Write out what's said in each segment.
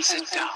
sit down.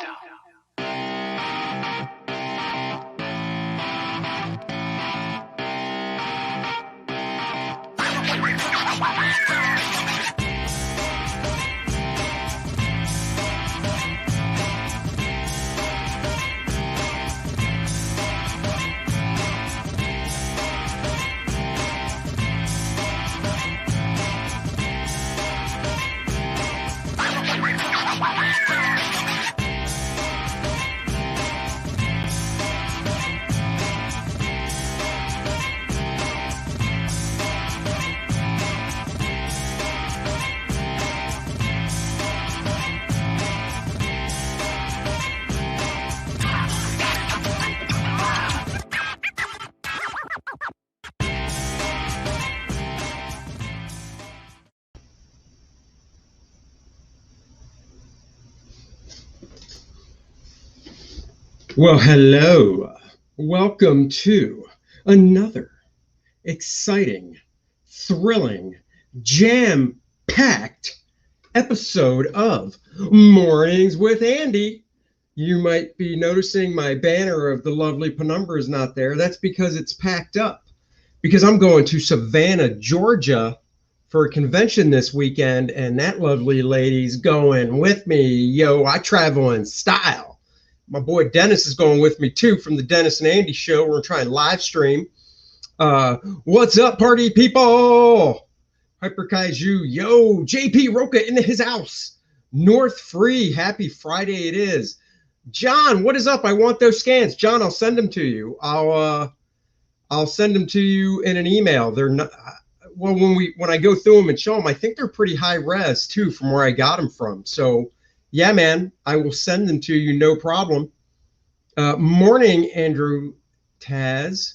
Well, hello. Welcome to another exciting, thrilling, jam-packed episode of Mornings with Andy. You might be noticing my banner of the lovely Penumbra is not there. That's because it's packed up. Because I'm going to Savannah, Georgia for a convention this weekend, and that lovely lady's going with me. Yo, I travel in style. My boy Dennis is going with me too from the Dennis and Andy show. We're trying to live stream. What's up, party people? Hyper Kaiju, yo, JP Roca into his house. North Free, happy Friday it is. John, what is up? I want those scans. John, I'll send them to you. I'll send them to you in an email. They're not well when I go through them and show them. I think they're pretty high res too from where I got them from. So. Yeah, man, I will send them to you, no problem. Morning, Andrew Taz.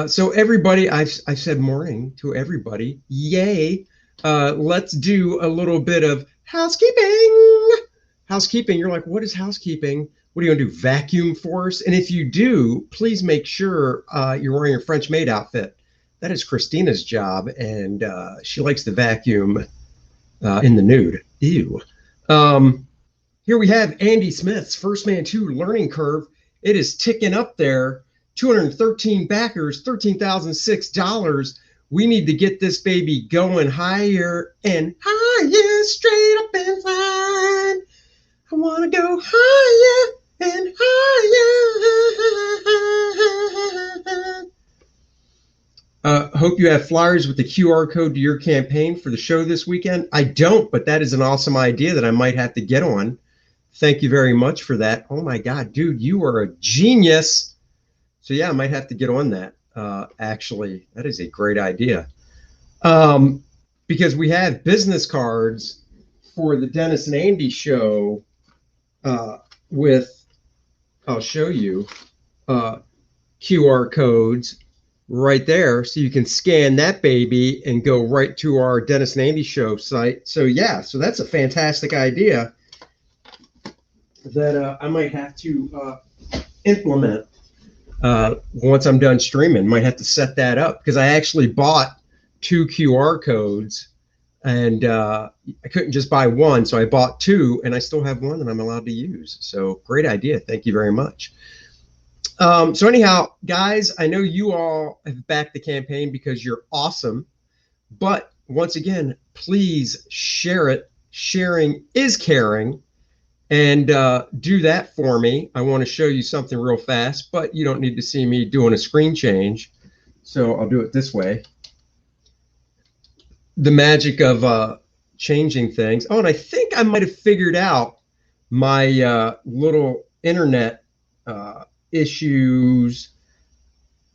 So everybody, I've said morning to everybody. Yay. Let's do a little bit of housekeeping. Housekeeping, you're like, what is housekeeping? What are you gonna do, vacuum for us? And if you do, please make sure you're wearing your French maid outfit. That is Christina's job, and she likes to vacuum in the nude. Ew. Here we have Andy Smith's First Man 2 learning curve. It is ticking up there. 213 backers, $13,006. We need to get this baby going higher and higher, straight up and fine. I want to go higher and higher. Hope you have flyers with the QR code to your campaign for the show this weekend. I don't, but that is an awesome idea that I might have to get on. Thank you very much for that. Oh my God, dude, you are a genius. So yeah, I might have to get on that. Actually, that is a great idea. Because we have business cards for the Dennis and Andy show with, I'll show you, QR codes right there, so you can scan that baby and go right to our Dennis and Andy show site. So yeah, so that's a fantastic idea that I might have to implement once I'm done streaming. Might have to set that up because I actually bought 2 QR codes and I couldn't just buy one, so I bought 2 and I still have one that I'm allowed to use. So great idea. Thank you very much. So anyhow, guys, I know you all have backed the campaign because you're awesome. But once again, please share it. Sharing is caring. And do that for me. I want to show you something real fast, but you don't need to see me doing a screen change. So I'll do it this way. The magic of changing things. Oh, and I think I might have figured out my little internet issues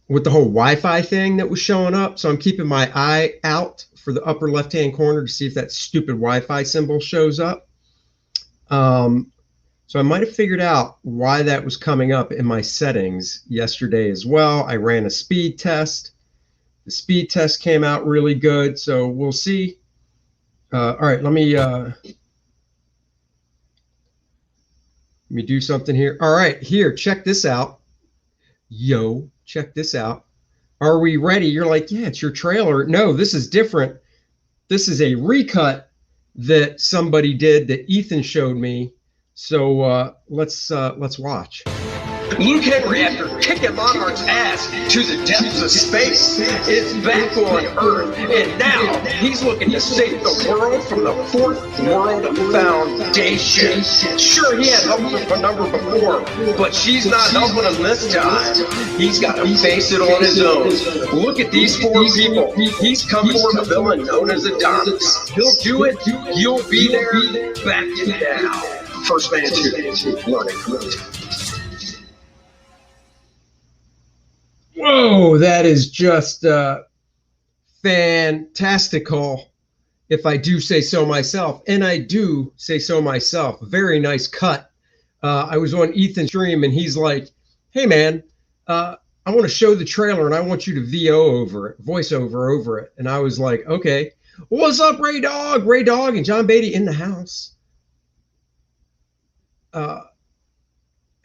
with the whole Wi-Fi thing that was showing up. So I'm keeping my eye out for the upper left-hand corner to see if that stupid Wi-Fi symbol shows up. So I might have figured out why that was coming up in my settings yesterday as well. I ran a speed test. The speed test came out really good. So we'll see. All right, let me do something here. All right, here, check this out. Yo, check this out. Are we ready? You're like, yeah, it's your trailer. No, this is different. This is a recut that somebody did that Ethan showed me So let's watch. Luke Henry, after kicking Monarch's ass to the depths of space, is back on Earth, and now he's looking to save the world from the Fourth World Foundation. Sure, he had help from Penumbra before, but she's not helping him this time. He's got to face it on his own. Look at these four people. He's come for the villain known as Adonis. He'll do it. You'll be there. Back in now. First Man 2, learning from it. Whoa, that is just fantastical, if I do say so myself. And I do say so myself. Very nice cut. I was on Ethan's stream, and he's like, hey, man, I want to show the trailer, and I want you to voice over it. And I was like, okay. What's up, Ray Dog? Ray Dog and John Beatty in the house.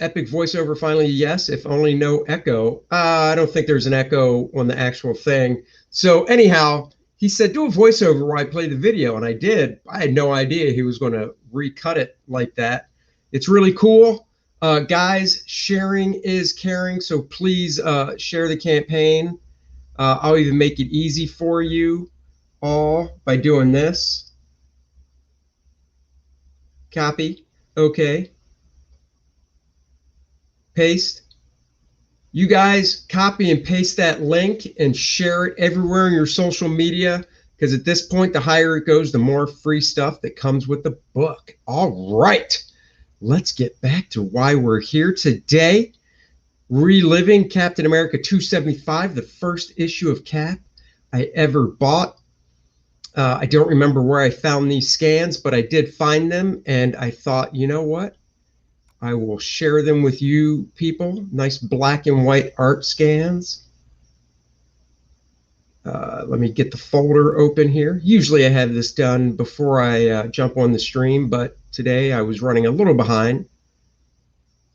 Epic voiceover finally, yes, if only no echo. I don't think there's an echo on the actual thing. So anyhow, he said, do a voiceover while I play the video. And I did. I had no idea he was going to recut it like that. It's really cool. Guys, sharing is caring. So please share the campaign. I'll even make it easy for you all by doing this. Copy. Okay. Paste. You guys copy and paste that link and share it everywhere in your social media, because at this point, the higher it goes, the more free stuff that comes with the book. All right, let's get back to why we're here today. Reliving Captain America 275, the first issue of Cap I ever bought. I don't remember where I found these scans, but I did find them, and I thought, you know what? I will share them with you people. Nice black and white art scans. Let me get the folder open here. Usually I have this done before I jump on the stream, but today I was running a little behind.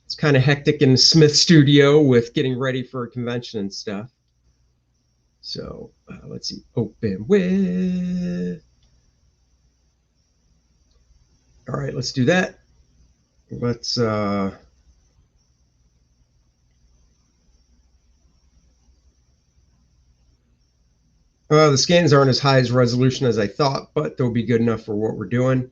It's kind of hectic in the Smith studio with getting ready for a convention and stuff. So let's see, open with. All right, let's do that. Let's the scans aren't as high as resolution as I thought, but they'll be good enough for what we're doing.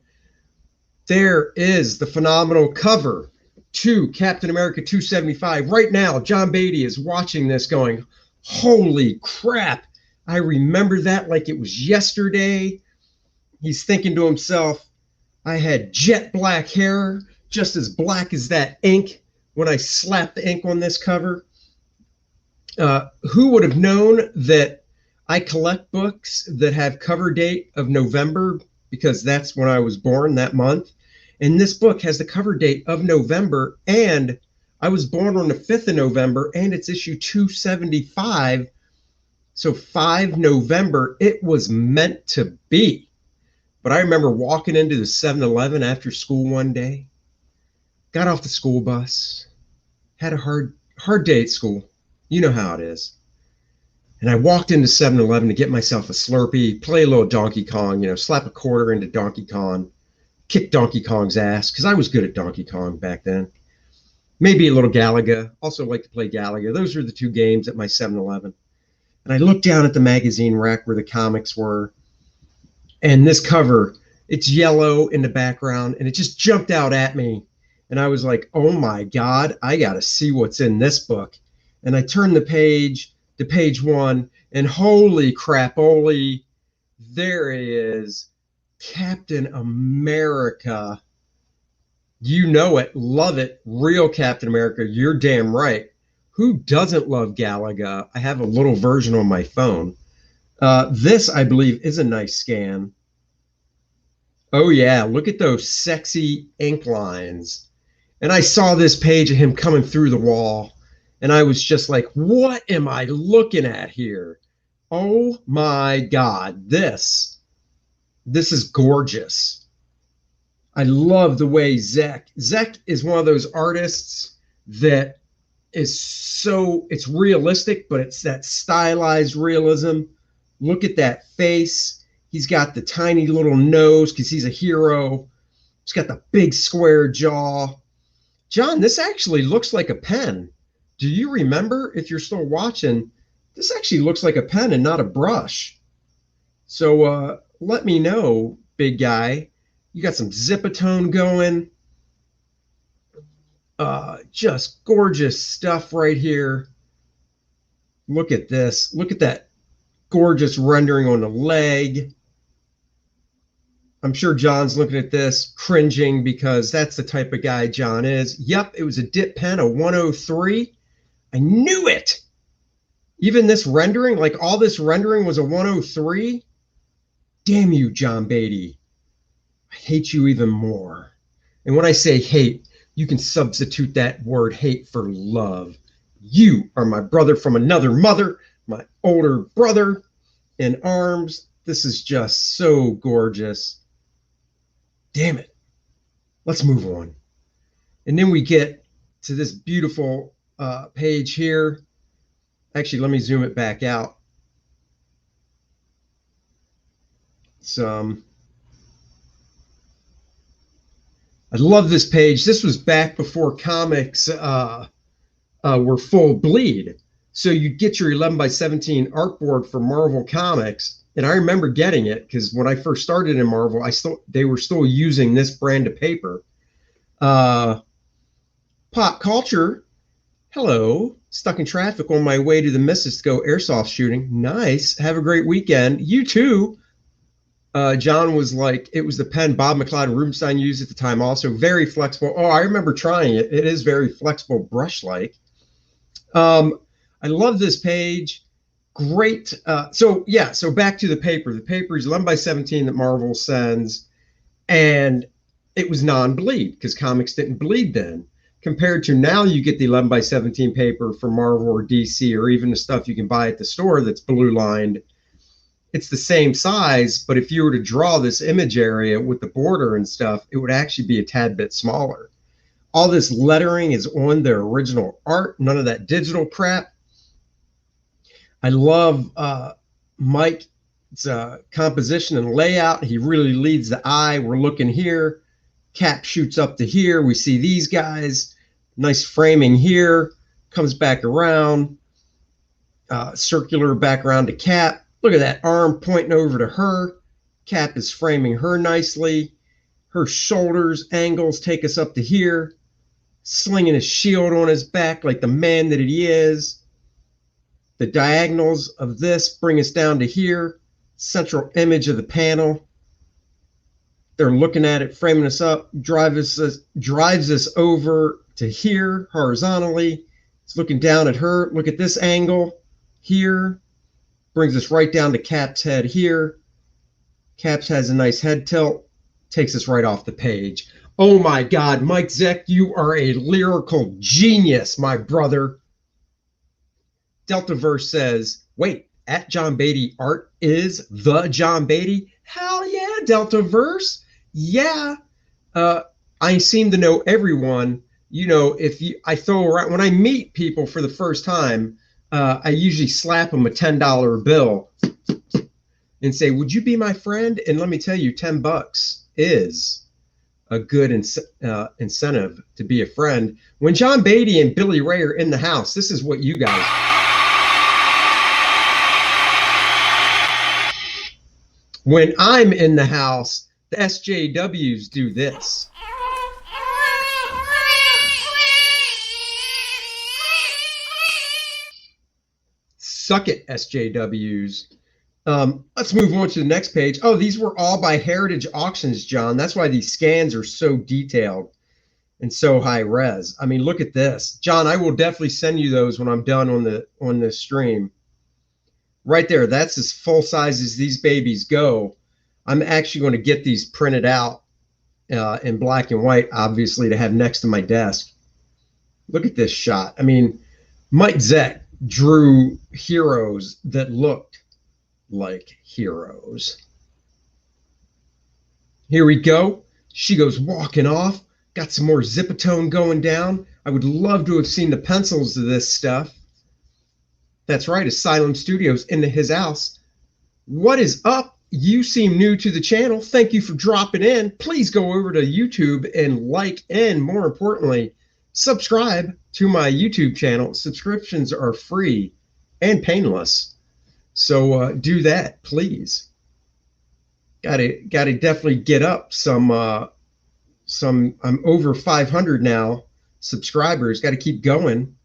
There is the phenomenal cover to Captain America 275. Right now, John Beatty is watching this going, holy crap, I remember that like it was yesterday. He's thinking to himself, I had jet black hair, just as black as that ink when I slapped the ink on this cover. Who would have known that I collect books that have cover date of November, because that's when I was born that month. And this book has the cover date of November, and I was born on the 5th of November, and it's issue 275. So 5 November, it was meant to be. But I remember walking into the 7-Eleven after school one day, got off the school bus, had a hard day at school. You know how it is. And I walked into 7-Eleven to get myself a Slurpee, play a little Donkey Kong, you know, slap a quarter into Donkey Kong, kick Donkey Kong's ass, because I was good at Donkey Kong back then. Maybe a little Galaga. Also like to play Galaga. Those were the two games at my 7-Eleven. And I looked down at the magazine rack where the comics were. And this cover, it's yellow in the background, and it just jumped out at me. And I was like, oh my God, I got to see what's in this book. And I turned the page to page 1, and holy crap-oly, there it is. Captain America. You know it, love it, real Captain America, you're damn right. Who doesn't love Galaga? I have a little version on my phone. This, I believe, is a nice scan. Oh yeah, look at those sexy ink lines. And I saw this page of him coming through the wall, and I was just like, what am I looking at here? Oh my God, this is gorgeous. I love the way Zek is one of those artists that is so, it's realistic, but it's that stylized realism. Look at that face. He's got the tiny little nose because he's a hero. It's got the big square jaw. John, this actually looks like a pen. Do you remember, if you're still watching, this actually looks like a pen and not a brush. So let me know, big guy. You got some zipatone going. Just gorgeous stuff right here. Look at this. Look at that gorgeous rendering on the leg. I'm sure John's looking at this, cringing, because that's the type of guy John is. Yep, it was a dip pen, a 103. I knew it. Even this rendering, like all this rendering was a 103. Damn you, John Beatty. I hate you even more. And when I say hate, you can substitute that word hate for love. You are my brother from another mother, my older brother in arms. This is just so gorgeous. Damn it. Let's move on. And then we get to this beautiful page here. Actually, let me zoom it back out. I love this page. This was back before comics were full bleed. So you'd get your 11x17 artboard for Marvel Comics. And I remember getting it because when I first started in Marvel, they were still using this brand of paper. Pop culture. Hello. Stuck in traffic on my way to the Missus to go airsoft shooting. Nice. Have a great weekend. You too. John was like, it was the pen Bob McLeod Rubenstein used at the time. Also very flexible. Oh, I remember trying it. It is very flexible, brush-like. I love this page. Great. So back to the paper. The paper is 11x17 that Marvel sends, and it was non-bleed because comics didn't bleed then. Compared to now, you get the 11x17 paper for Marvel or DC, or even the stuff you can buy at the store that's blue lined. It's the same size, but if you were to draw this image area with the border and stuff, it would actually be a tad bit smaller. All this lettering is on the original art, none of that digital crap. I love Mike's composition and layout. He really leads the eye. We're looking here. Cap shoots up to here. We see these guys. Nice framing here. Comes back around. Circular back around to Cap. Look at that arm pointing over to her. Cap is framing her nicely. Her shoulders, angles take us up to here. Slinging his shield on his back like the man that he is. The diagonals of this bring us down to here. Central image of the panel. They're looking at it, framing us up, drives us over to here horizontally. It's looking down at her. Look at this angle here. Brings us right down to Cap's head here. Caps has a nice head tilt. Takes us right off the page. Oh my God, Mike Zeck, you are a lyrical genius, my brother. Deltaverse says, wait, at John Beatty art is the John Beatty? Hell yeah, Deltaverse. Yeah. I seem to know everyone. You know, I throw around, when I meet people for the first time, I usually slap them a $10 bill and say, would you be my friend? And let me tell you, $10 is a good incentive to be a friend. When John Beatty and Billy Ray are in the house, this is what you guys. When I'm in the house, the SJWs do this. Suck it, SJWs. Let's move on to the next page. Oh, these were all by Heritage Auctions, John. That's why these scans are so detailed and so high res. I mean, look at this. John, I will definitely send you those when I'm done on the stream. Right there, that's as full size as these babies go. I'm actually going to get these printed out in black and white, obviously, to have next to my desk. Look at this shot. I mean, Mike Zeck drew heroes that looked like heroes. Here we go. She goes walking off. Got some more zipatone going down. I would love to have seen the pencils of this stuff. That's right, Asylum Studios into his house. What is up? you seem new to the channel, thank you for dropping in. Please go over to YouTube and like, and more importantly, subscribe to my YouTube channel. Subscriptions are free and painless. So do that, please. Gotta definitely get up some, I'm over 500 now subscribers. Got to keep going.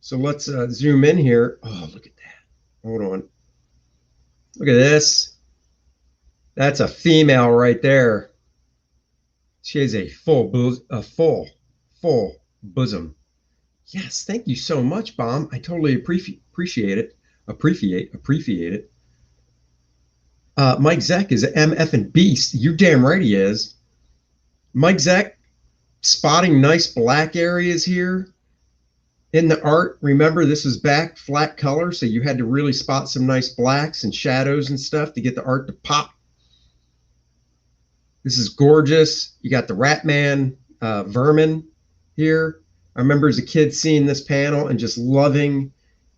So let's zoom in here. Oh, look at that. Hold on. Look at this. That's a female right there. She has a full bosom. Yes, thank you so much, Bomb. I totally appreciate it. Appreciate it. Mike Zeck is an MF and beast. You're damn right he is. Mike Zeck spotting nice black areas here in the art. Remember, this was back flat color, so you had to really spot some nice blacks and shadows and stuff to get the art to pop. This is gorgeous. You got the Ratman vermin here. I remember as a kid seeing this panel and just loving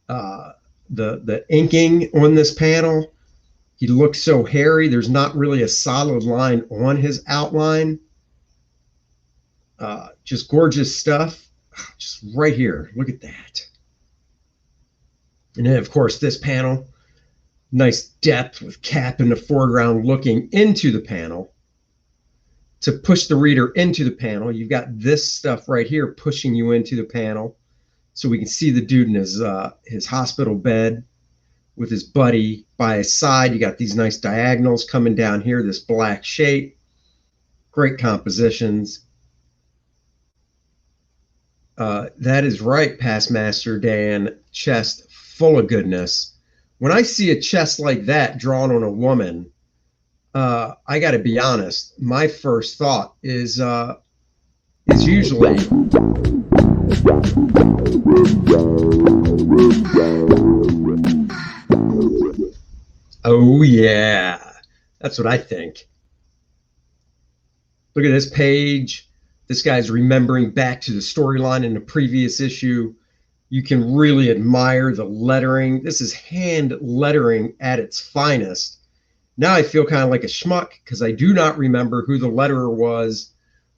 the inking on this panel. He looks so hairy. There's not really a solid line on his outline. Just gorgeous stuff. Just right here. Look at that. And then, of course, this panel. Nice depth with Cap in the foreground looking into the panel. To push the reader into the panel, you've got this stuff right here pushing you into the panel. So we can see the dude in his hospital bed with his buddy by his side. You got these nice diagonals coming down here, this black shape. Great compositions. That is right, Past Master Dan. Chest full of goodness. When I see a chest like that drawn on a woman, I got to be honest. My first thought is usually, oh yeah, that's what I think. Look at this page. This guy's remembering back to the storyline in the previous issue. You can really admire the lettering. This is hand lettering at its finest. Now I feel kind of like a schmuck because I do not remember who the letterer was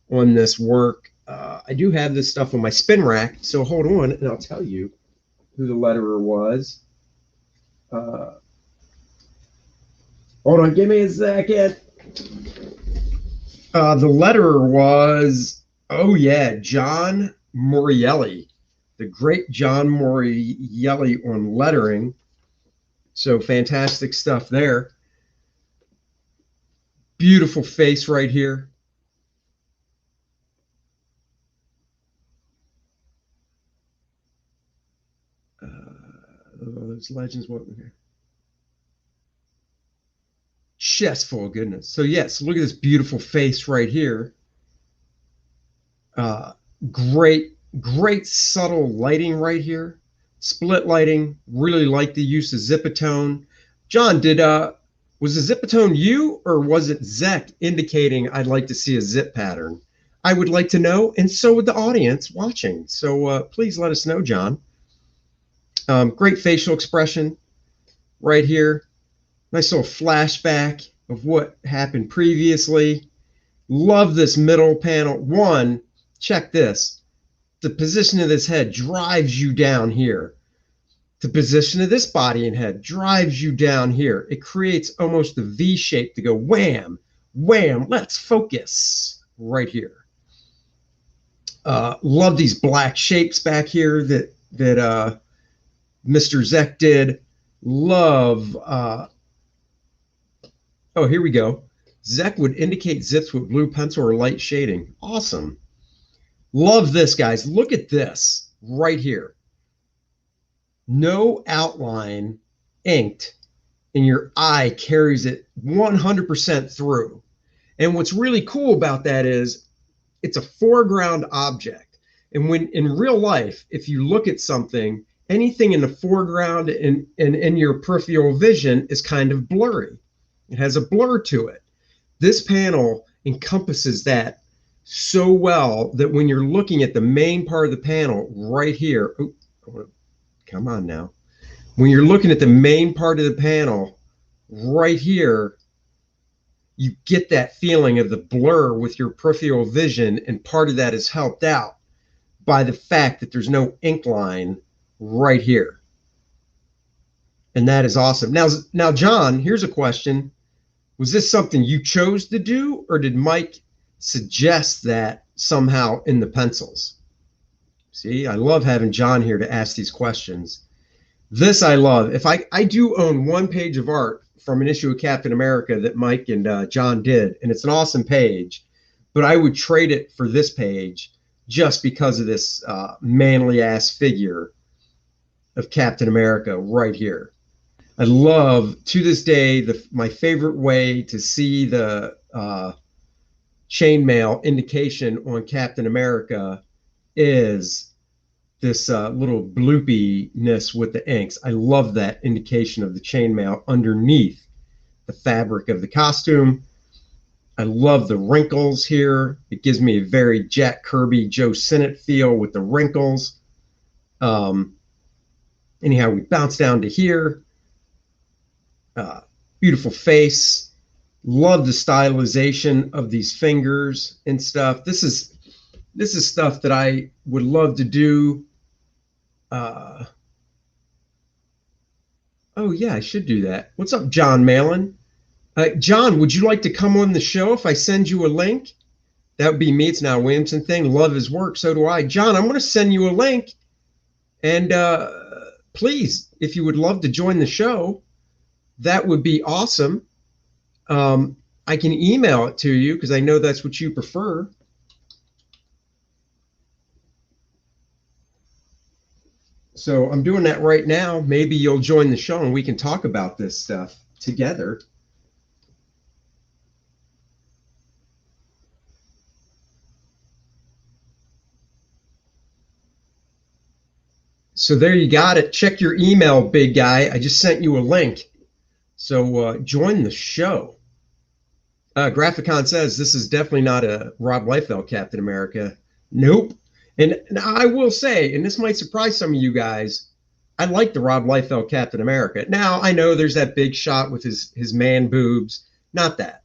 on this work. I do have this stuff on my spin rack, so hold on and I'll tell you who the letterer was. Hold on, give me a second. The letterer was, oh yeah, John Morielli, the great John Morielli on lettering. So fantastic stuff there. Beautiful face right here. Those legends, what here? Chest full of goodness. So yes, look at this beautiful face right here. Great subtle lighting right here. Split lighting. Really like the use of Zipatone. John, was the Zipatone you or was it Zeck indicating I'd like to see a zip pattern? I would like to know, and so would the audience watching. So please let us know, John. Great facial expression right here. Nice little flashback of what happened previously. Love this middle panel. One, check this. The position of this head drives you down here. The position of this body and head drives you down here. It creates almost a V shape to go wham, wham, let's focus right here. Love these black shapes back here that Mr. Zeck did. Love, oh, here we go. Zeck would indicate zips with blue pencil or light shading. Awesome. Love this, guys. Look at this right here. No outline inked, and your eye carries it 100% through. And what's really cool about that is it's a foreground object. And when in real life, if you look at something, anything in the foreground and in your peripheral vision is kind of blurry. It has a blur to it. This panel encompasses that so well that when you're looking at the main part of the panel right here, oh, come on now. When you're looking at the main part of the panel, right here, you get that feeling of the blur with your peripheral vision, and part of that is helped out by the fact that there's no ink line right here. And that is awesome. Now, John, here's a question. Was this something you chose to do, or did Mike suggest that somehow in the pencils? See, I love having John here to ask these questions. This I love. If I do own one page of art from an issue of Captain America that Mike and John did, and it's an awesome page, but I would trade it for this page just because of this manly ass figure of Captain America right here. I love, to this day, my favorite way to see the chainmail indication on Captain America is this little bloopiness with the inks. I love that indication of the chainmail underneath the fabric of the costume. I love the wrinkles here. It gives me a very Jack Kirby, Joe Sinnott feel with the wrinkles. Anyhow, we bounce down to here. Beautiful face. Love the stylization of these fingers and stuff. This is stuff that I would love to do. Oh yeah, I should do that. What's up, John Malin? John, would you like to come on the show if I send you a link? That would be me. It's now a Williamson thing. Love his work. So do I. John, I'm going to send you a link. And please, if you would love to join the show, that would be awesome. I can email it to you because I know that's what you prefer. So I'm doing that right now. Maybe you'll join the show and we can talk about this stuff together. So there you got it. Check your email, big guy. I just sent you a link. So join the show. Graphicon says this is definitely not a Rob Liefeld Captain America. Nope. And I will say, and this might surprise some of you guys, I like the Rob Liefeld Captain America. Now, I know there's that big shot with his man boobs. Not that.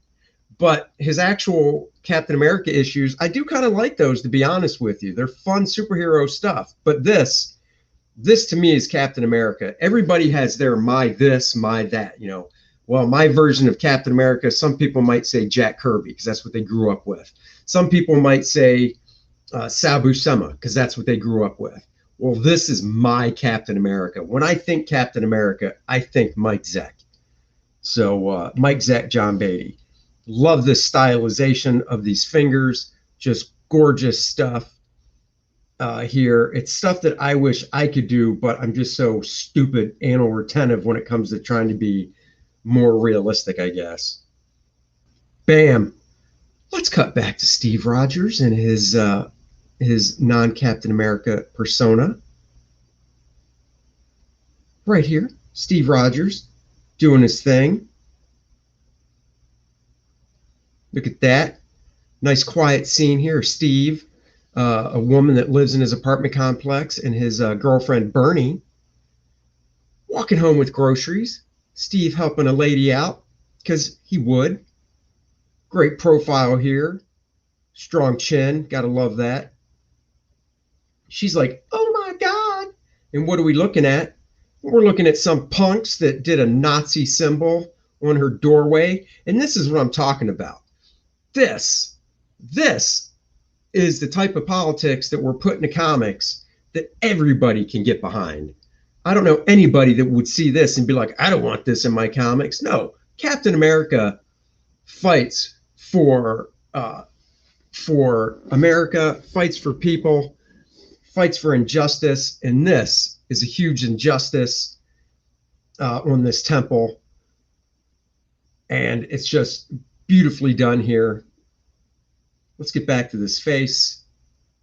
But his actual Captain America issues, I do kind of like those, to be honest with you. They're fun superhero stuff. But this to me is Captain America. Everybody has their my this, my that, you know. Well, my version of Captain America, some people might say Jack Kirby because that's what they grew up with. Some people might say Sal Buscema because that's what they grew up with. Well, this is my Captain America. When I think Captain America, I think Mike Zeck. So Mike Zeck, John Beatty. Love this stylization of these fingers. Just gorgeous stuff here. It's stuff that I wish I could do, but I'm just so stupid anal retentive when it comes to trying to be more realistic, I guess. Bam. Let's cut back to Steve Rogers and his non-Captain America persona. Right here, Steve Rogers doing his thing. Look at that. Nice quiet scene here. Steve, a woman that lives in his apartment complex, and his girlfriend Bernie walking home with groceries. Steve helping a lady out because he would. Great profile here. Strong chin. Gotta love that. She's like, oh my God. And what are we looking at? We're looking at some punks that did a Nazi symbol on her doorway. And this is what I'm talking about. This is the type of politics that we're putting to comics that everybody can get behind. I don't know anybody that would see this and be like, I don't want this in my comics. No, Captain America fights for America, fights for people, fights for injustice, and this is a huge injustice on this temple, and it's just beautifully done here. Let's get back to this face.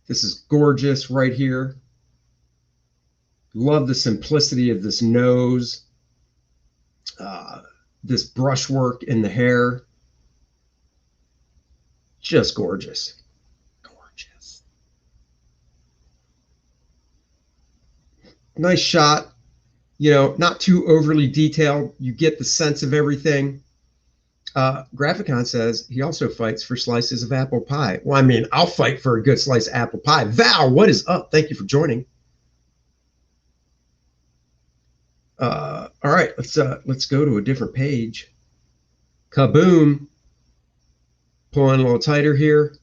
This is gorgeous right here. Love the simplicity of this nose, this brushwork in the hair. Just gorgeous. Gorgeous. Nice shot. not too overly detailed. You get the sense of everything. Graphicon says he also fights for slices of apple pie. Well, I mean, I'll fight for a good slice of apple pie. Val, what is up? Thank you for joining. All right, let's go to a different page. Kaboom. Pulling a little tighter here.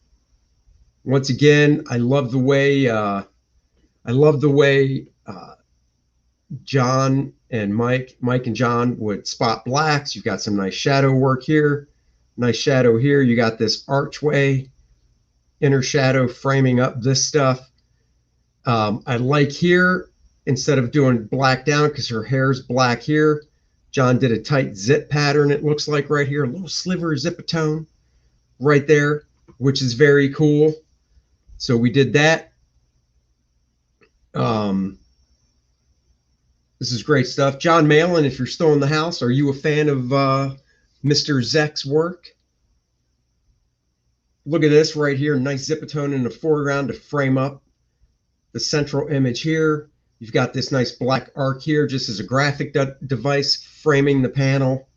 Once again, I love the way John and Mike and John would spot blacks. You've got some nice shadow work here, nice shadow here. You got this archway, inner shadow framing up this stuff. I like here, instead of doing black down, because her hair's black here, John did a tight zip pattern, it looks like right here, a little sliver of zipatone right there, which is very cool. So we did that. This is great stuff. John Malin, if you're still in the house, are you a fan of Mr. Zek's work? Look at this right here, nice zipatone in the foreground to frame up the central image here. You've got this nice black arc here just as a graphic device framing the panel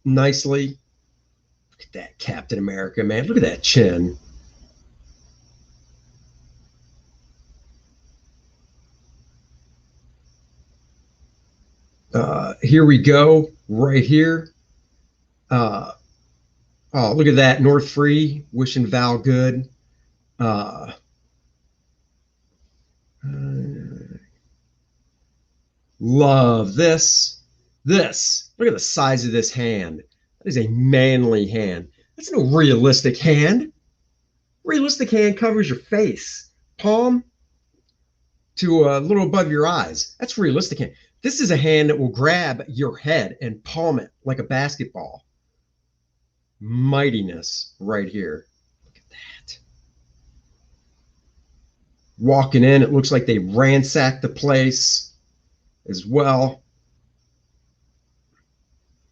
nicely. Look at that Captain America, man. Look at that chin. Here we go, right here. Oh, look at that, North Free, wishing Val good. Love this. Look at the size of this hand. That is a manly hand. That's no realistic hand. Realistic hand covers your face, palm to a little above your eyes. That's realistic hand. This is a hand that will grab your head and palm it like a basketball. Mightiness right here. Look at that. Walking in, it looks like they ransacked the place as well.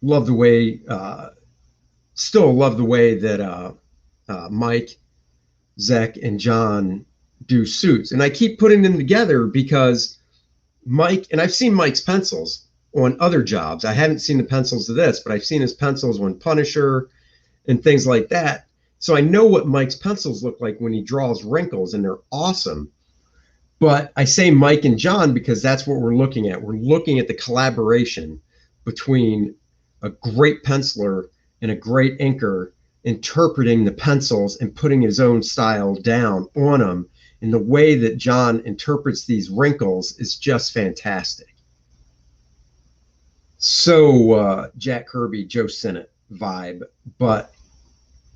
Love the way, still love the way that Mike, Zek, and John do suits. And I keep putting them together because Mike, and I've seen Mike's pencils on other jobs. I haven't seen the pencils of this, but I've seen his pencils on Punisher and things like that. So I know what Mike's pencils look like when he draws wrinkles, and they're awesome. But I say Mike and John because that's what we're looking at. We're looking at the collaboration between a great penciler and a great inker interpreting the pencils and putting his own style down on them. And the way that John interprets these wrinkles is just fantastic. So Jack Kirby, Joe Sinnott vibe, but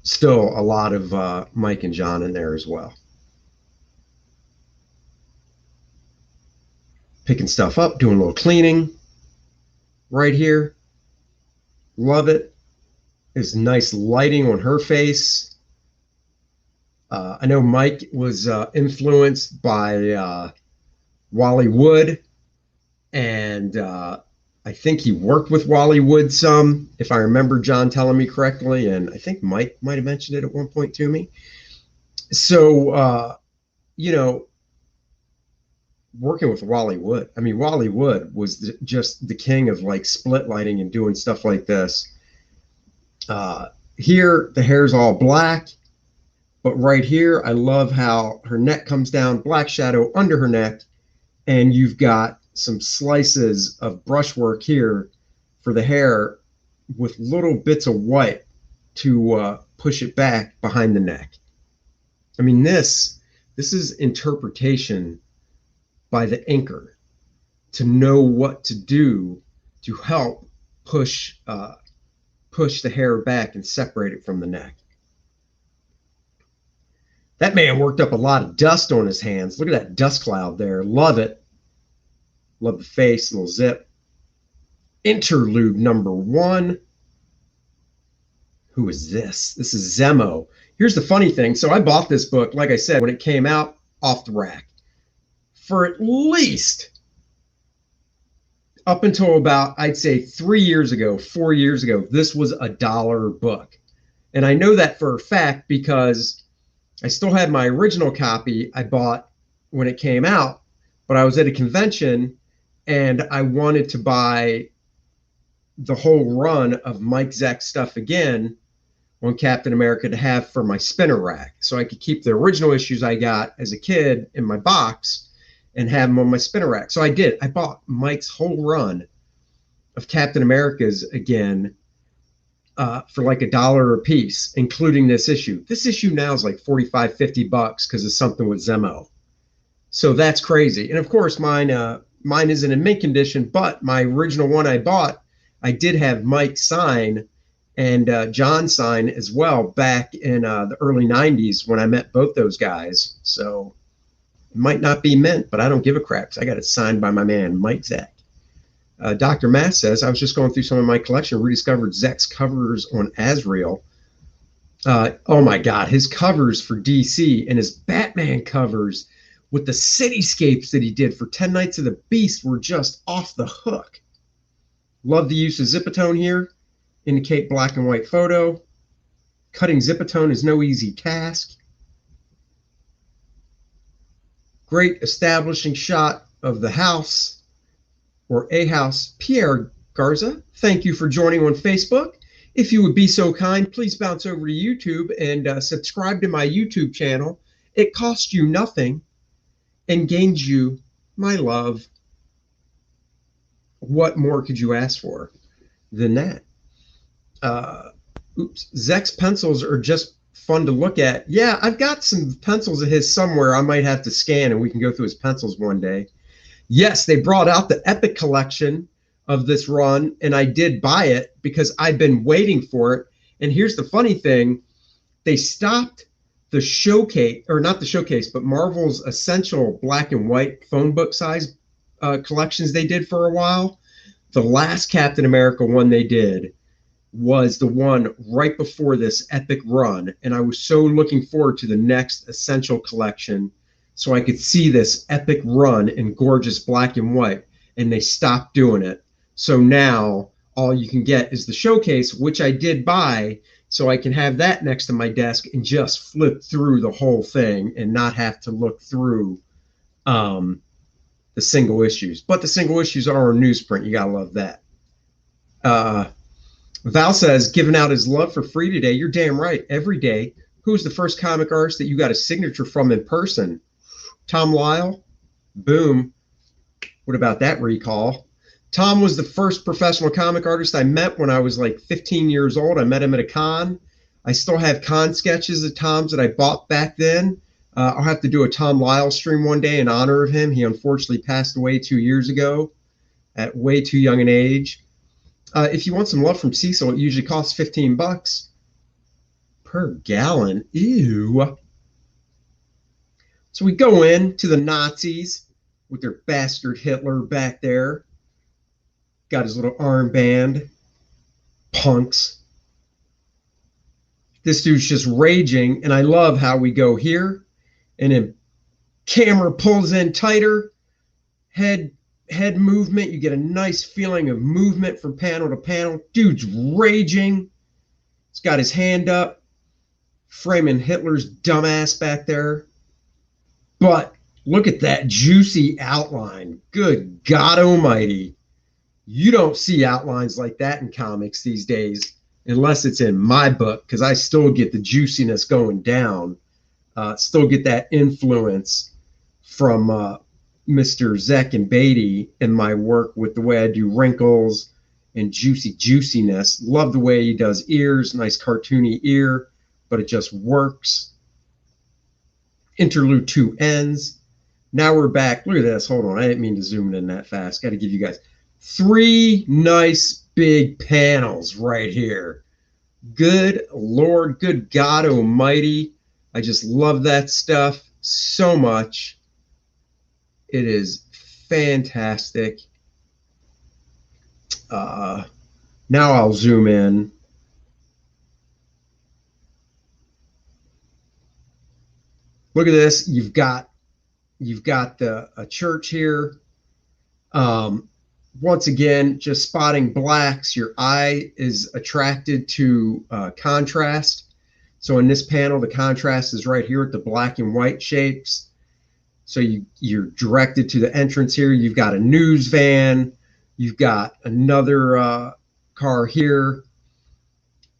still a lot of Mike and John in there as well. Picking stuff up, doing a little cleaning right here. Love it. There's nice lighting on her face. I know Mike was influenced by Wally Wood, and I think he worked with Wally Wood some, if I remember John telling me correctly, and I think Mike might have mentioned it at one point to me. So, working with Wally Wood, I mean, Wally Wood was just the king of like split lighting and doing stuff like this. Here, the hair's all black. But right here, I love how her neck comes down, black shadow under her neck, and you've got some slices of brushwork here for the hair with little bits of white to push it back behind the neck. I mean, this is interpretation by the inker to know what to do to help push the hair back and separate it from the neck. That man worked up a lot of dust on his hands. Look at that dust cloud there. Love it. Love the face, little zip. Interlude number 1. Who is this? This is Zemo. Here's the funny thing. So I bought this book, like I said, when it came out, off the rack. For at least up until about, I'd say 3 years ago, 4 years ago, this was a $1 book. And I know that for a fact because I still had my original copy I bought when it came out, but I was at a convention and I wanted to buy the whole run of Mike Zeck stuff again on Captain America to have for my spinner rack, so I could keep the original issues I got as a kid in my box and have them on my spinner rack. So I did. I bought Mike's whole run of Captain America's again for like $1 a piece, including this issue. This issue now is like $45-50 because of something with Zemo. So that's crazy. And of course, mine isn't in mint condition, but my original one I bought, I did have Mike sign and John sign as well back in the early 90s when I met both those guys. So it might not be mint, but I don't give a crap because I got it signed by my man, Mike Zeck. Dr. Matt says, I was just going through some of my collection, rediscovered Zeck's covers on Azrael. Oh my God, his covers for DC and his Batman covers with the cityscapes that he did for 10 Nights of the Beast were just off the hook. Love the use of Zipatone here. Indicate black and white photo. Cutting Zipatone is no easy task. Great establishing shot of the house. Or a house. Pierre Garza, thank you for joining on Facebook. If you would be so kind, please bounce over to YouTube and subscribe to my YouTube channel. It costs you nothing and gains you my love. What more could you ask for than that? Zeck's pencils are just fun to look at. Yeah, I've got some pencils of his somewhere I might have to scan and we can go through his pencils one day. Yes, they brought out the Epic collection of this run, and I did buy it because I've been waiting for it. And here's the funny thing. They stopped the showcase, or not the showcase, but Marvel's essential black and white phone book size collections they did for a while. The last Captain America one they did was the one right before this Epic run, and I was so looking forward to the next essential collection so I could see this epic run in gorgeous black and white, and they stopped doing it. So now all you can get is the showcase, which I did buy, so I can have that next to my desk and just flip through the whole thing and not have to look through the single issues. But the single issues are on newsprint. You gotta love that. Val says, giving out his love for free today. You're damn right. Every day. Who's the first comic artist that you got a signature from in person? Tom Lyle? Boom. What about that recall? Tom was the first professional comic artist I met when I was like 15 years old. I met him at a con. I still have con sketches of Tom's that I bought back then. I'll have to do a Tom Lyle stream one day in honor of him. He unfortunately passed away 2 years ago at way too young an age. If you want some love from Cecil, it usually costs $15 per gallon. Ew. So we go in to the Nazis with their bastard Hitler back there. Got his little armband. Punks. This dude's just raging, and I love how we go here, and then camera pulls in tighter, head movement. You get a nice feeling of movement from panel to panel. Dude's raging. He's got his hand up, framing Hitler's dumbass back there. But look at that juicy outline. Good God almighty. You don't see outlines like that in comics these days, unless it's in my book, because I still get the juiciness going down. Still get that influence from Mr. Zeck and Beatty in my work with the way I do wrinkles and juiciness. Love the way he does ears, nice cartoony ear, but it just works. Interlude 2 ends. Now we're back. Look at this. Hold on. I didn't mean to zoom in that fast. Got to give you guys 3 nice big panels right here. Good Lord, good God almighty. I just love that stuff so much. It is fantastic. Now I'll zoom in. Look at this. You've got a church here. Once again, just spotting blacks. Your eye is attracted to contrast. So in this panel, the contrast is right here with the black and white shapes. So you're directed to the entrance here. You've got a news van. You've got another car here.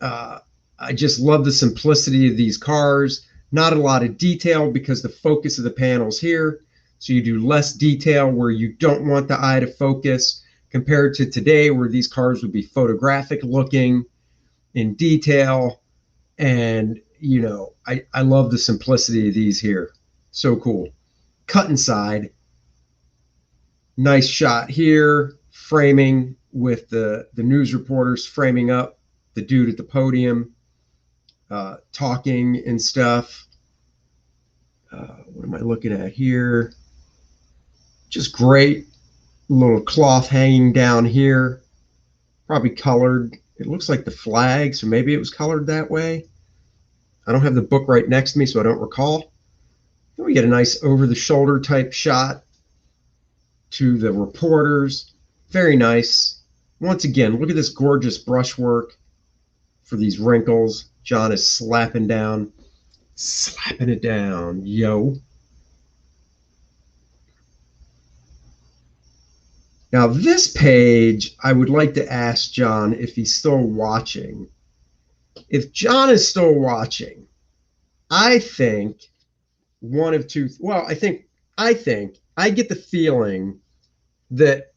I just love the simplicity of these cars. Not a lot of detail because the focus of the panel's here. So you do less detail where you don't want the eye to focus compared to today where these cars would be photographic looking in detail. And, you know, I love the simplicity of these here. So cool. Cut inside. Nice shot here, framing with the news reporters framing up the dude at the podium, talking and stuff. What am I looking at here? Just great. Little cloth hanging down here, probably colored. It looks like the flag, so maybe it was colored that way. I don't have the book right next to me, so I don't recall. Then we get a nice over-the-shoulder type shot to the reporters. Very nice. Once again, look at this gorgeous brushwork for these wrinkles. John is slapping it down, yo. Now this page, I would like to ask John if he's still watching. If John is still watching, I think one of two, well, I think I get the feeling that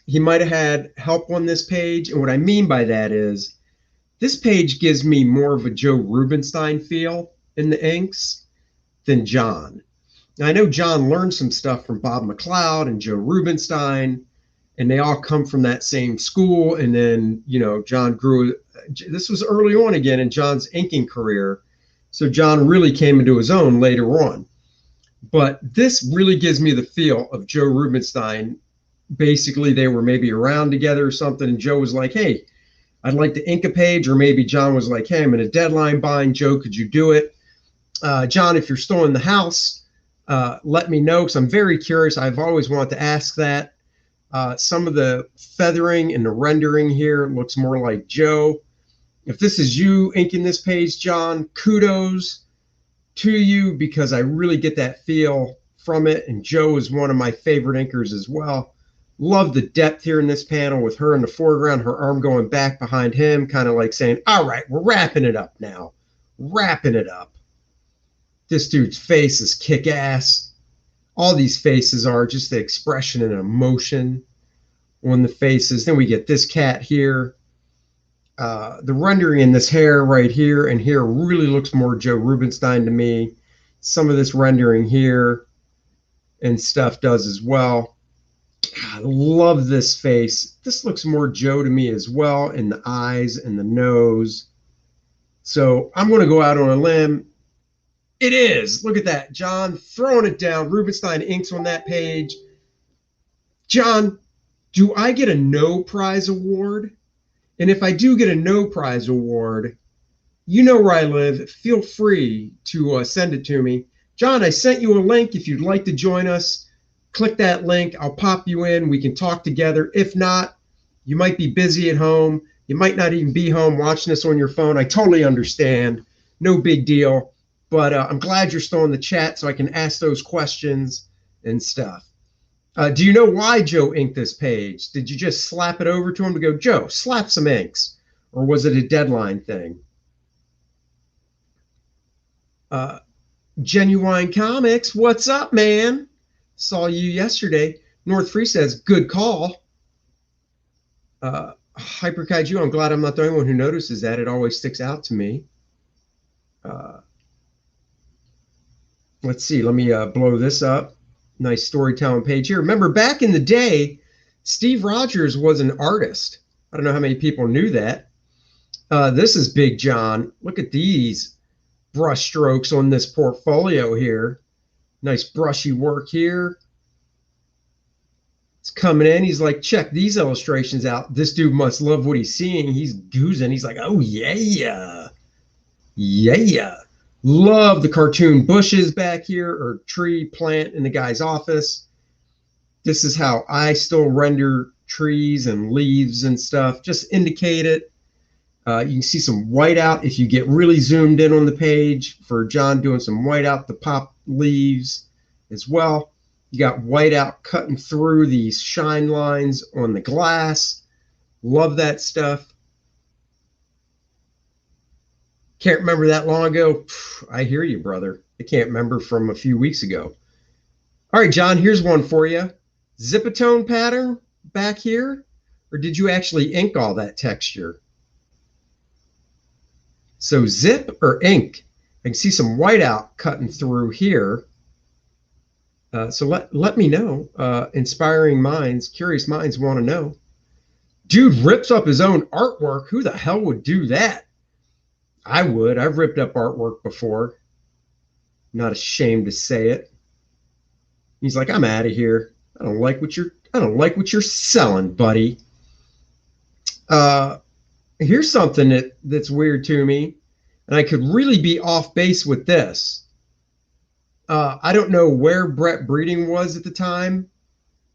he might have had help on this page. And what I mean by that is this page gives me more of a Joe Rubinstein feel in the inks than John. Now I know John learned some stuff from Bob McLeod and Joe Rubinstein, and they all come from that same school. And then, you know, John grew, this was early on again in John's inking career. So John really came into his own later on. But this really gives me the feel of Joe Rubinstein. Basically, they were maybe around together or something, and Joe was like, hey, I'd like to ink a page. Or maybe John was like, hey, I'm in a deadline bind. Joe, could you do it? John, if you're still in the house, let me know, because I'm very curious. I've always wanted to ask that. Some of the feathering and the rendering here looks more like Joe. If this is you inking this page, John, kudos to you, because I really get that feel from it. And Joe is one of my favorite inkers as well. Love the depth here in this panel with her in the foreground, her arm going back behind him, kind of like saying, all right, we're wrapping it up now. Wrapping it up. This dude's face is kick-ass. All these faces are just the expression and emotion on the faces. Then we get this cat here. The rendering in this hair right here and here really looks more Joe Rubinstein to me. Some of this rendering here and stuff does as well. I love this face. This looks more Joe to me as well, in the eyes and the nose. So I'm going to go out on a limb. It is. Look at that. John throwing it down. Rubinstein inks on that page. John, do I get a no prize award? And if I do get a no prize award, you know where I live. Feel free to send it to me. John, I sent you a link. If you'd like to join us, click that link. I'll pop you in. We can talk together. If not, you might be busy at home. You might not even be home watching this on your phone. I totally understand. No big deal. But I'm glad you're still in the chat so I can ask those questions and stuff. Do you know why Joe inked this page? Did you just slap it over to him to go, Joe, slap some inks? Or was it a deadline thing? Genuine Comics, what's up, man? Saw you yesterday. North Free says, good call. Hyper Kaiju, I'm glad I'm not the only one who notices that. It always sticks out to me. Let's see. Let me blow this up. Nice storytelling page here. Remember, back in the day, Steve Rogers was an artist. I don't know how many people knew that. This is Big John. Look at these brush strokes on this portfolio here. Nice brushy work here. It's coming in. He's like, check these illustrations out. This dude must love what he's seeing. He's goozing. He's like, oh, yeah. Yeah. Love the cartoon bushes back here, or tree plant in the guy's office. This is how I still render trees and leaves and stuff. Just indicate it. You can see some whiteout if you get really zoomed in on the page for John doing some whiteout to pop leaves as well. You got whiteout cutting through these shine lines on the glass. Love that stuff. Can't remember that long ago. I hear you, brother. I can't remember from a few weeks ago. All right, John, here's one for you. Zipatone pattern back here, or did you actually ink all that texture? So zip or ink? I can see some whiteout cutting through here. So let me know. Inspiring minds, curious minds want to know. Dude rips up his own artwork. Who the hell would do that? I would. I've ripped up artwork before. Not ashamed to say it. He's like, I'm out of here. I don't like what you're selling, buddy. Here's something that's weird to me, and I could really be off base with this. I don't know where Brett Breeding was at the time.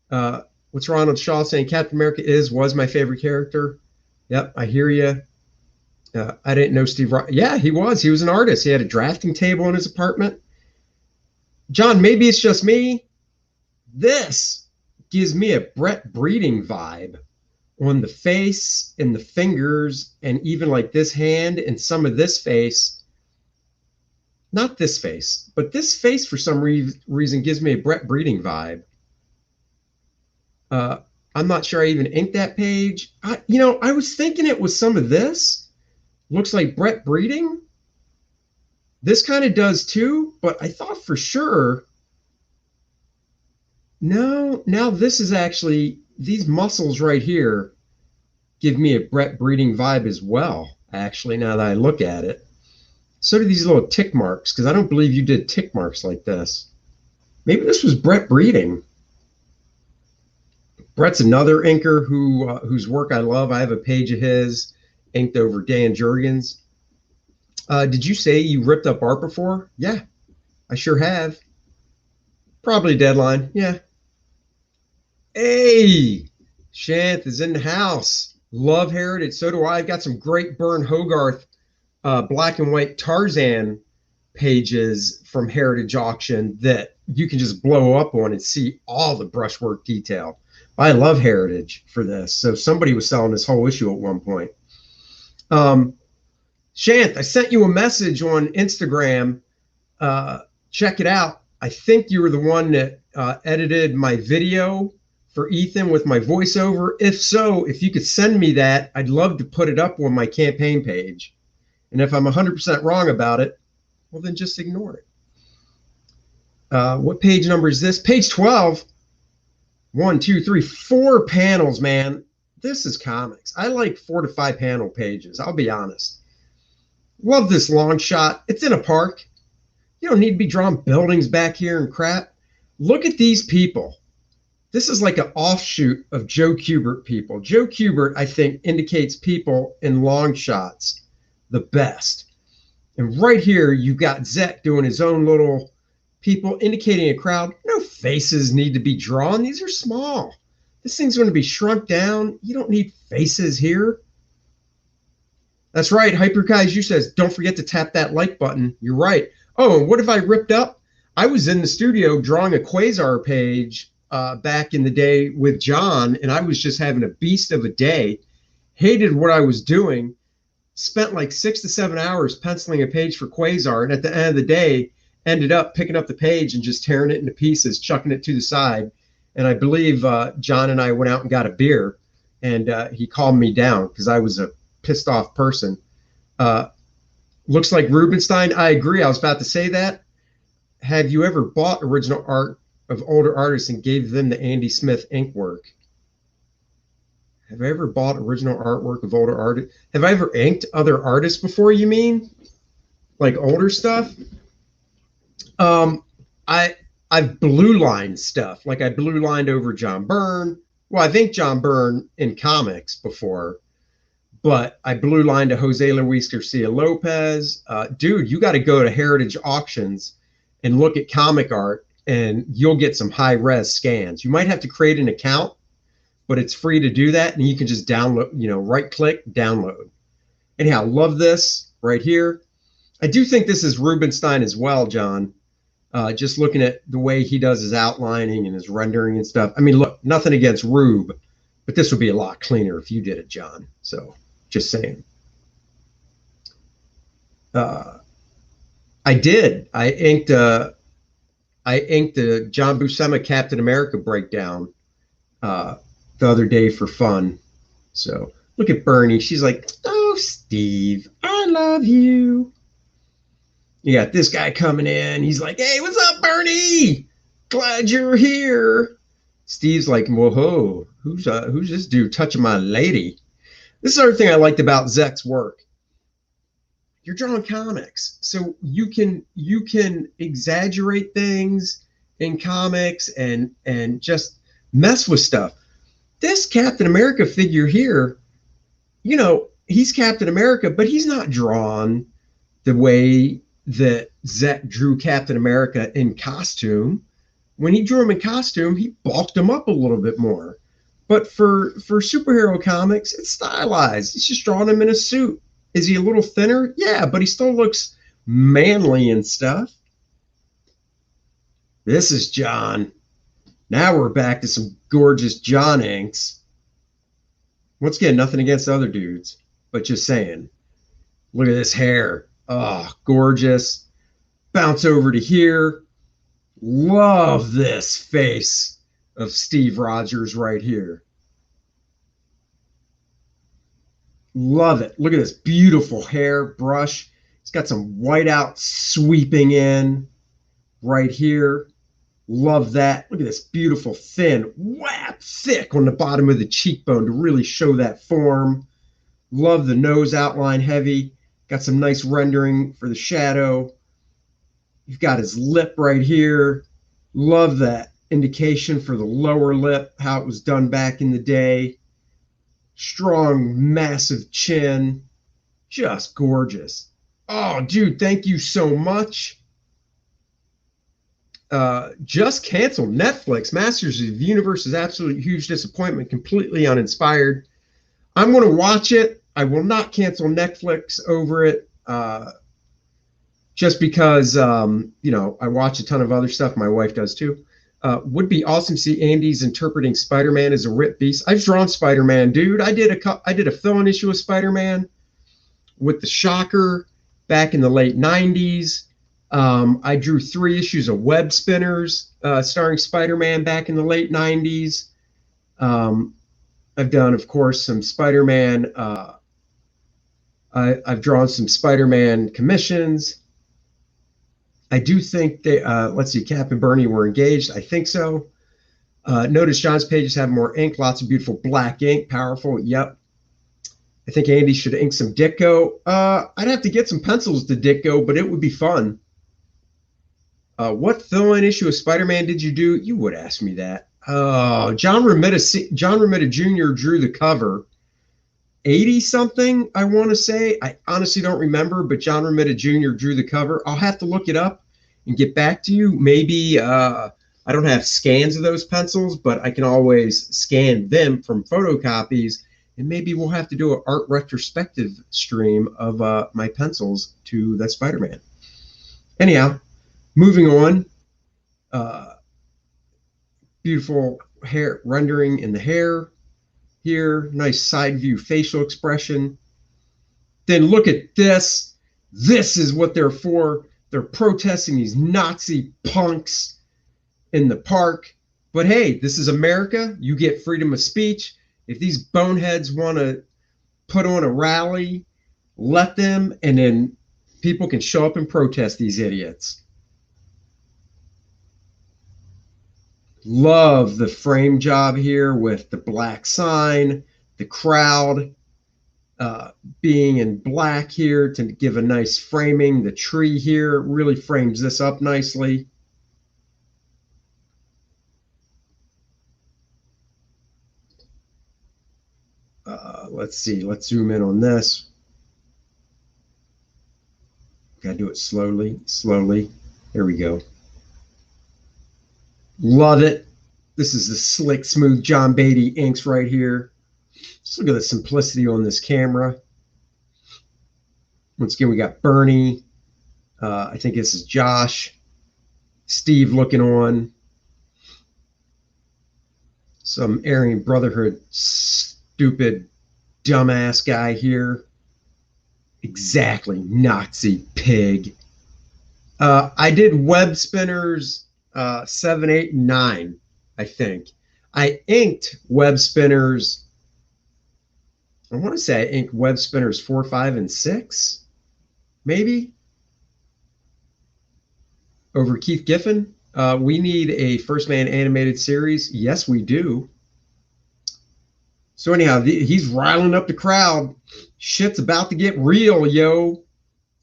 What's Ronald Shaw saying? Captain America was my favorite character. Yep, I hear you. I didn't know Steve. Yeah, he was. He was an artist. He had a drafting table in his apartment. John, maybe it's just me. This gives me a Brett Breeding vibe on the face and the fingers, and even like this hand and some of this face. Not this face, but this face for some reason gives me a Brett Breeding vibe. I'm not sure I even inked that page. I was thinking it was some of this. Looks like Brett Breeding. This kind of does too, but I thought for sure. No, now this is actually, these muscles right here give me a Brett Breeding vibe as well, actually, now that I look at it. So do these little tick marks, because I don't believe you did tick marks like this. Maybe this was Brett Breeding. Brett's another inker whose work I love. I have a page of his inked over Dan Jurgens. Did you say you ripped up art before? Yeah, I sure have. Probably Deadline. Yeah. Hey, Shanth is in the house. Love Heritage. So do I. I've got some great Bern Hogarth black and white Tarzan pages from Heritage Auction that you can just blow up on and see all the brushwork detail. I love Heritage for this. So somebody was selling this whole issue at one point. Shanth, I sent you a message on Instagram. Check it out. I think you were the one that edited my video for Ethan with my voiceover. If so, if you could send me that, I'd love to put it up on my campaign page. And if I'm 100% wrong about it, well, then just ignore it. What page number is this? Page 12. 1, 2, 3, 4 panels, man. This is comics. I like 4 to 5 panel pages. I'll be honest. Love this long shot. It's in a park. You don't need to be drawing buildings back here and crap. Look at these people. This is like an offshoot of Joe Kubert people. Joe Kubert, I think, indicates people in long shots the best. And right here, you've got Zek doing his own little people, indicating a crowd. No faces need to be drawn. These are small. This thing's going to be shrunk down. You don't need faces here. That's right. Hyperkaiju says, don't forget to tap that like button. You're right. Oh, and what have I ripped up? I was in the studio drawing a Quasar page back in the day with John, and I was just having a beast of a day. Hated what I was doing. Spent like 6 to 7 hours penciling a page for Quasar, and at the end of the day, ended up picking up the page and just tearing it into pieces, chucking it to the side. And I believe John and I went out and got a beer, and he calmed me down because I was a pissed off person. Looks like Rubenstein. I agree. I was about to say that. Have you ever bought original art of older artists and gave them the Andy Smith ink work? Have I ever bought original artwork of older artists? Have I ever inked other artists before, you mean? Like older stuff? I've blue lined stuff. Like I blue lined over John Byrne. Well, I've inked John Byrne in comics before, but I blue lined a Jose Luis Garcia Lopez. Dude, you got to go to Heritage Auctions and look at comic art, and you'll get some high res scans. You might have to create an account, but it's free to do that, and you can just download, right click, download. Anyhow, love this right here. I do think this is Rubenstein as well, John. Just looking at the way he does his outlining and his rendering and stuff. I mean, look, nothing against Rube, but this would be a lot cleaner if you did it, John. So just saying. I did. I inked the John Buscema Captain America breakdown the other day for fun. So look at Bernie. She's like, "Oh, Steve, I love you." You got this guy coming in. He's like, "Hey, what's up, Bernie? Glad you're here." Steve's like, "Whoa, who's this dude touching my lady?" This is the other thing I liked about Zek's work. You're drawing comics, so you can exaggerate things in comics and just mess with stuff. This Captain America figure here, you know, he's Captain America, but he's not drawn the way that Zek drew Captain America in costume. When he drew him in costume, he bulked him up a little bit more. But for superhero comics, it's stylized. He's just drawing him in a suit. Is he a little thinner? Yeah, but he still looks manly and stuff. This is John. Now we're back to some gorgeous John inks. Once again, nothing against other dudes, but just saying. Look at this hair. Oh, gorgeous. Bounce over to here. Love this face of Steve Rogers right here. Love it. Look at this beautiful hair brush. It's got some whiteout sweeping in right here. Love that. Look at this beautiful thin, whap, thick on the bottom of the cheekbone to really show that form. Love the nose outline heavy. Got some nice rendering for the shadow. You've got his lip right here. Love that indication for the lower lip, how it was done back in the day. Strong, massive chin. Just gorgeous. Oh, dude, thank you so much. Just canceled Netflix. Masters of the Universe is absolutely huge disappointment. Completely uninspired. I'm going to watch it. I will not cancel Netflix over it. Just because, you know, I watch a ton of other stuff. My wife does too. Would be awesome to see Andy's interpreting Spider-Man as a ripped beast. I've drawn Spider-Man, dude. I did a fill-in issue of Spider-Man with the Shocker back in the late 90s. I drew 3 issues of Web Spinners starring Spider-Man back in the late 90s. I've done, of course, some Spider-Man. I've drawn some Spider-Man commissions. I do think they, let's see, Cap and Bernie were engaged. I think so. Notice John's pages have more ink, lots of beautiful black ink, powerful. Yep. I think Andy should ink some Ditko. I'd have to get some pencils to Ditko, but it would be fun. What fill-in issue of Spider-Man did you do? You would ask me that. John Romita Jr. drew the cover. 80-something, I want to say. I honestly don't remember, but John Romita Jr. drew the cover. I'll have to look it up and get back to you. Maybe I don't have scans of those pencils, but I can always scan them from photocopies, and maybe we'll have to do an art retrospective stream of my pencils to that Spider-Man. Anyhow, moving on. Beautiful hair rendering in the hair. Here, nice side view facial expression. Then look at this. This is what they're for. They're protesting these Nazi punks in the park. But hey, this is America. You get freedom of speech. If these boneheads want to put on a rally, let them, and then people can show up and protest these idiots. Love the frame job here with the black sign, the crowd being in black here to give a nice framing. The tree here really frames this up nicely. Let's see. Let's zoom in on this. Gotta do it slowly, slowly. There we go. Love it. This is the slick, smooth John Beatty inks right here. Just look at the simplicity on this camera. Once again, we got Bernie. I think this is Josh. Steve looking on. Some Aryan Brotherhood stupid dumbass guy here. Exactly, Nazi pig. I did web spinners 7, 8, and 9, I think. I inked web spinners. I want to say I inked web spinners 4, 5, and 6, maybe. Over Keith Giffen. We need a First Man animated series. Yes, we do. So anyhow, he's riling up the crowd. Shit's about to get real, yo.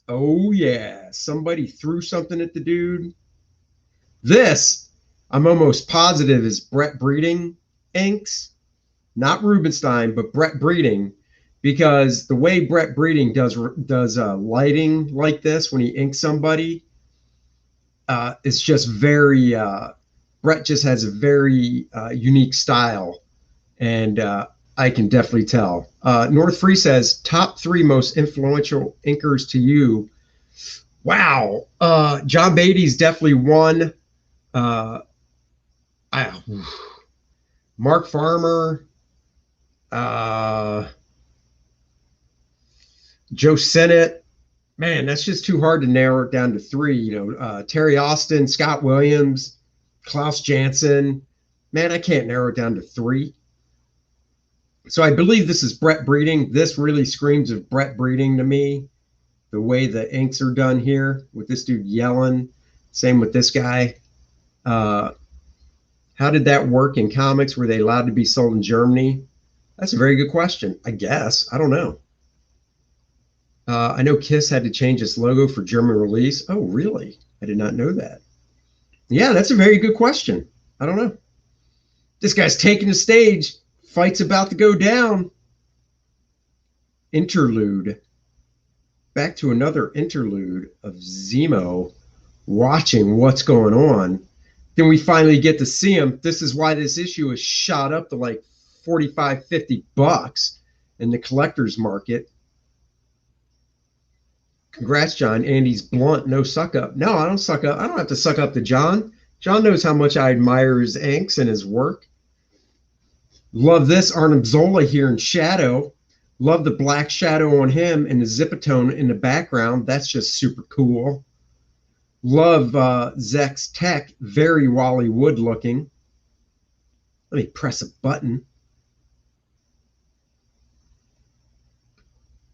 Oh, yeah. Somebody threw something at the dude. This, I'm almost positive, is Brett Breeding inks. Not Rubenstein, but Brett Breeding. Because the way Brett Breeding does lighting like this when he inks somebody, it's just very, Brett just has a very unique style. And I can definitely tell. North Free says, top 3 most influential inkers to you. Wow. John Beatty's definitely one. Mark Farmer. Joe Sennett. Man, that's just too hard to narrow it down to 3. Terry Austin, Scott Williams, Klaus Janson. Man, I can't narrow it down to 3. So I believe this is Brett Breeding. This really screams of Brett Breeding to me. The way the inks are done here with this dude yelling. Same with this guy. How did that work in comics? Were they allowed to be sold in Germany? That's a very good question. I guess. I don't know. I know Kiss had to change its logo for German release. Oh, really? I did not know that. Yeah, that's a very good question. I don't know. This guy's taking the stage. Fight's about to go down. Interlude. Back to another interlude of Zemo watching what's going on. Then we finally get to see him. This is why this issue is shot up to like $45, $50 in the collector's market. Congrats, John. Andy's blunt, no suck up. No, I don't suck up. I don't have to suck up to John. John knows how much I admire his inks and his work. Love this Arnim Zola here in shadow. Love the black shadow on him and the Zipatone in the background. That's just super cool. Love Zex Tech. Very Wally Wood looking. Let me press a button.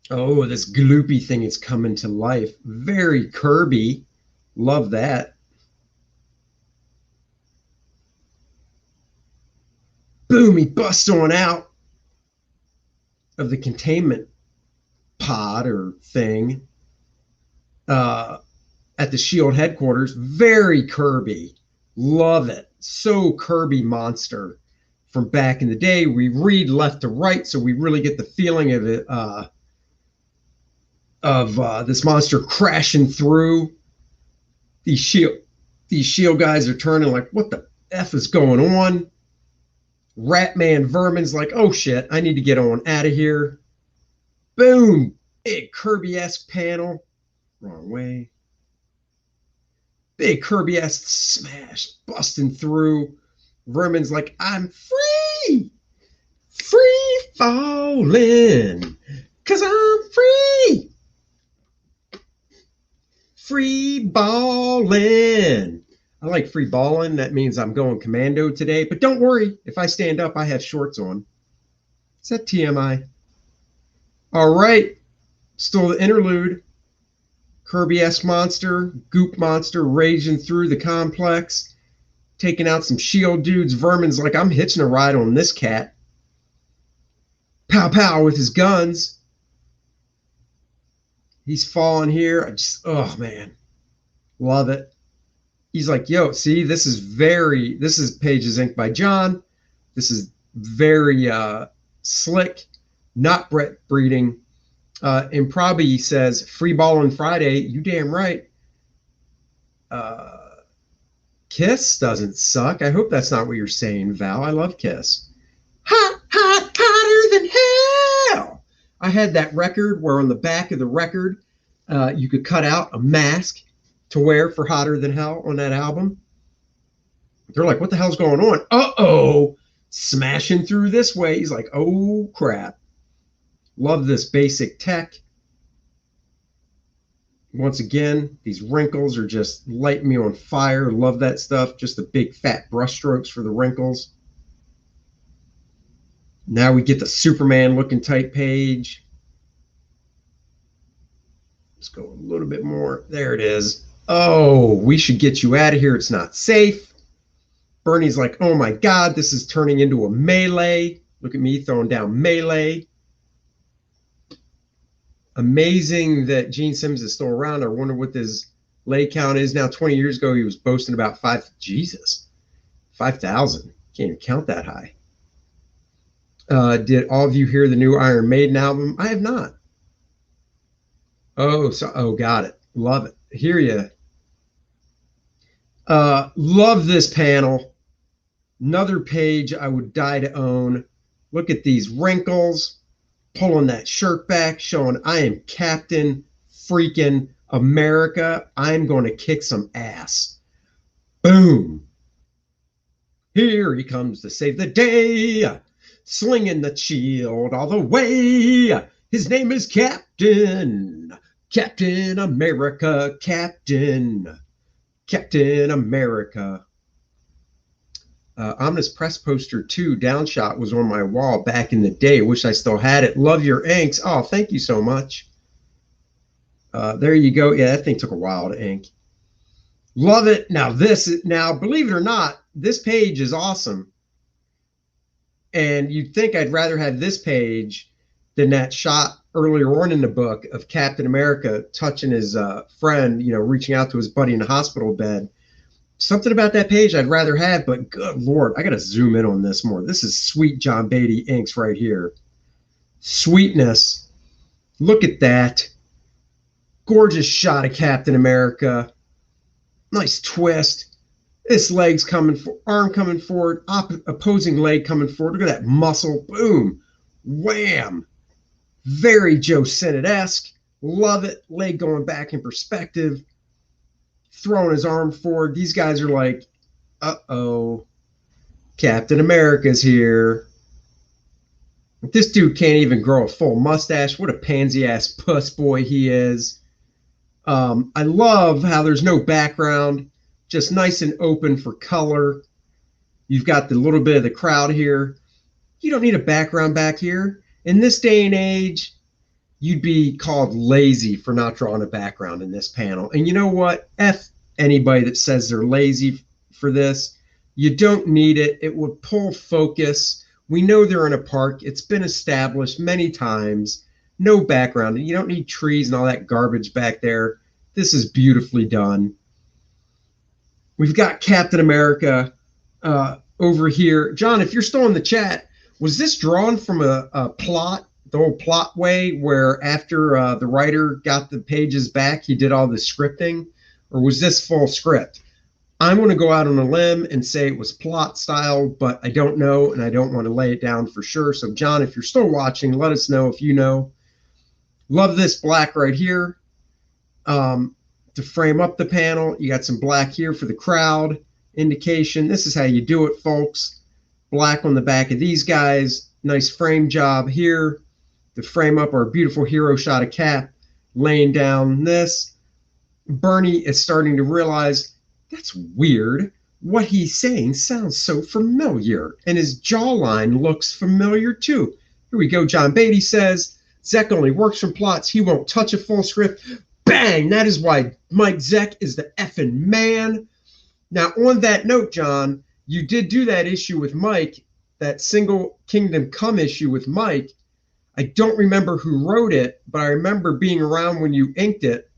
Oh, this gloopy thing is coming to life. Very Kirby. Love that. Boom, he busts on out of the containment pod or thing at the S.H.I.E.L.D. headquarters. Very Kirby. Love it. So Kirby monster from back in the day. We read left to right, so we really get the feeling of it, this monster crashing through. These S.H.I.E.L.D. guys are turning like, what the F is going on? Ratman Vermin's like, oh shit, I need to get on out of here. Boom! Big Kirby-esque panel. Wrong way. Big Kirby-esque smash, busting through. Vermin's like, I'm free! Free falling! 'Cause I'm free! Free ballin'! I like free balling. That means I'm going commando today. But don't worry. If I stand up, I have shorts on. Is that TMI? All right. Still the interlude. Kirby-esque monster, goop monster raging through the complex, taking out some S.H.I.E.L.D. dudes. Vermin's like, I'm hitching a ride on this cat. Pow, pow with his guns. He's falling here. Oh, man. Love it. He's like, yo, see, this is pages inked by John. This is very slick, not Brett Breeding. And probably says, free ball on Friday. You damn right. Kiss doesn't suck. I hope that's not what you're saying, Val. I love Kiss. Hot, hot, hotter than hell. I had that record where on the back of the record, you could cut out a mask to wear for Hotter Than Hell on that album. They're like, what the hell's going on? Uh-oh, smashing through this way. He's like, oh, crap. Love this basic tech. Once again, these wrinkles are just lighting me on fire. Love that stuff. Just the big fat brush strokes for the wrinkles. Now we get the Superman looking type page. Let's go a little bit more. There it is. Oh, we should get you out of here. It's not safe. Bernie's like, oh my God, this is turning into a melee. Look at me throwing down melee. Amazing that Gene Simmons is still around. I wonder what his lay count is now. 20 years ago, he was boasting about 5,000. Can't even count that high. Did all of you hear the new Iron Maiden album? I have not. Oh, got it. Love it. Hear ya. Love this panel. Another page I would die to own. Look at these wrinkles. Pulling that shirt back, showing I am Captain freaking America. I'm going to kick some ass. Boom. Here he comes to save the day. Slinging the shield all the way. His name is Captain America. Captain America. Omnis Press poster 2 downshot was on my wall back in the day. Wish I still had it. Love your inks. Oh, thank you so much. There you go. Yeah, that thing took a while to ink. Love it. Now believe it or not, this page is awesome. And you'd think I'd rather have this page than that shot earlier on in the book of Captain America touching his friend, reaching out to his buddy in the hospital bed. Something about that page I'd rather have, but good Lord, I got to zoom in on this more. This is sweet John Beatty inks right here. Sweetness. Look at that. Gorgeous shot of Captain America. Nice twist. This leg's arm coming forward, opposing leg coming forward. Look at that muscle. Boom. Wham. Very Joe Sinnott-esque. Love it. Leg going back in perspective. Throwing his arm forward. These guys are like, uh-oh. Captain America's here. This dude can't even grow a full mustache. What a pansy-ass puss boy he is. I love how there's no background. Just nice and open for color. You've got the little bit of the crowd here. You don't need a background back here. In this day and age, you'd be called lazy for not drawing a background in this panel. And you know what? F anybody that says they're lazy for this. You don't need it. It would pull focus. We know they're in a park. It's been established many times. No background. You don't need trees and all that garbage back there. This is beautifully done. We've got Captain America over here. John, if you're still in the chat, was this drawn from a plot, the old plot way, where after the writer got the pages back, he did all the scripting? Or was this full script? I'm going to go out on a limb and say it was plot style, but I don't know, and I don't want to lay it down for sure. So, John, if you're still watching, let us know if you know. Love this black right here. To frame up the panel, you got some black here for the crowd indication. This is how you do it, folks. Black on the back of these guys. Nice frame job here to frame up our beautiful hero shot of Cap laying down this. Bernie is starting to realize that's weird. What he's saying sounds so familiar, and his jawline looks familiar too. Here we go. John Beatty says, Zeck only works from plots. He won't touch a full script. Bang! That is why Mike Zeck is the effing man. Now, on that note, John, you did do that issue with Mike, that Single Kingdom Come issue with Mike. I don't remember who wrote it, but I remember being around when you inked it.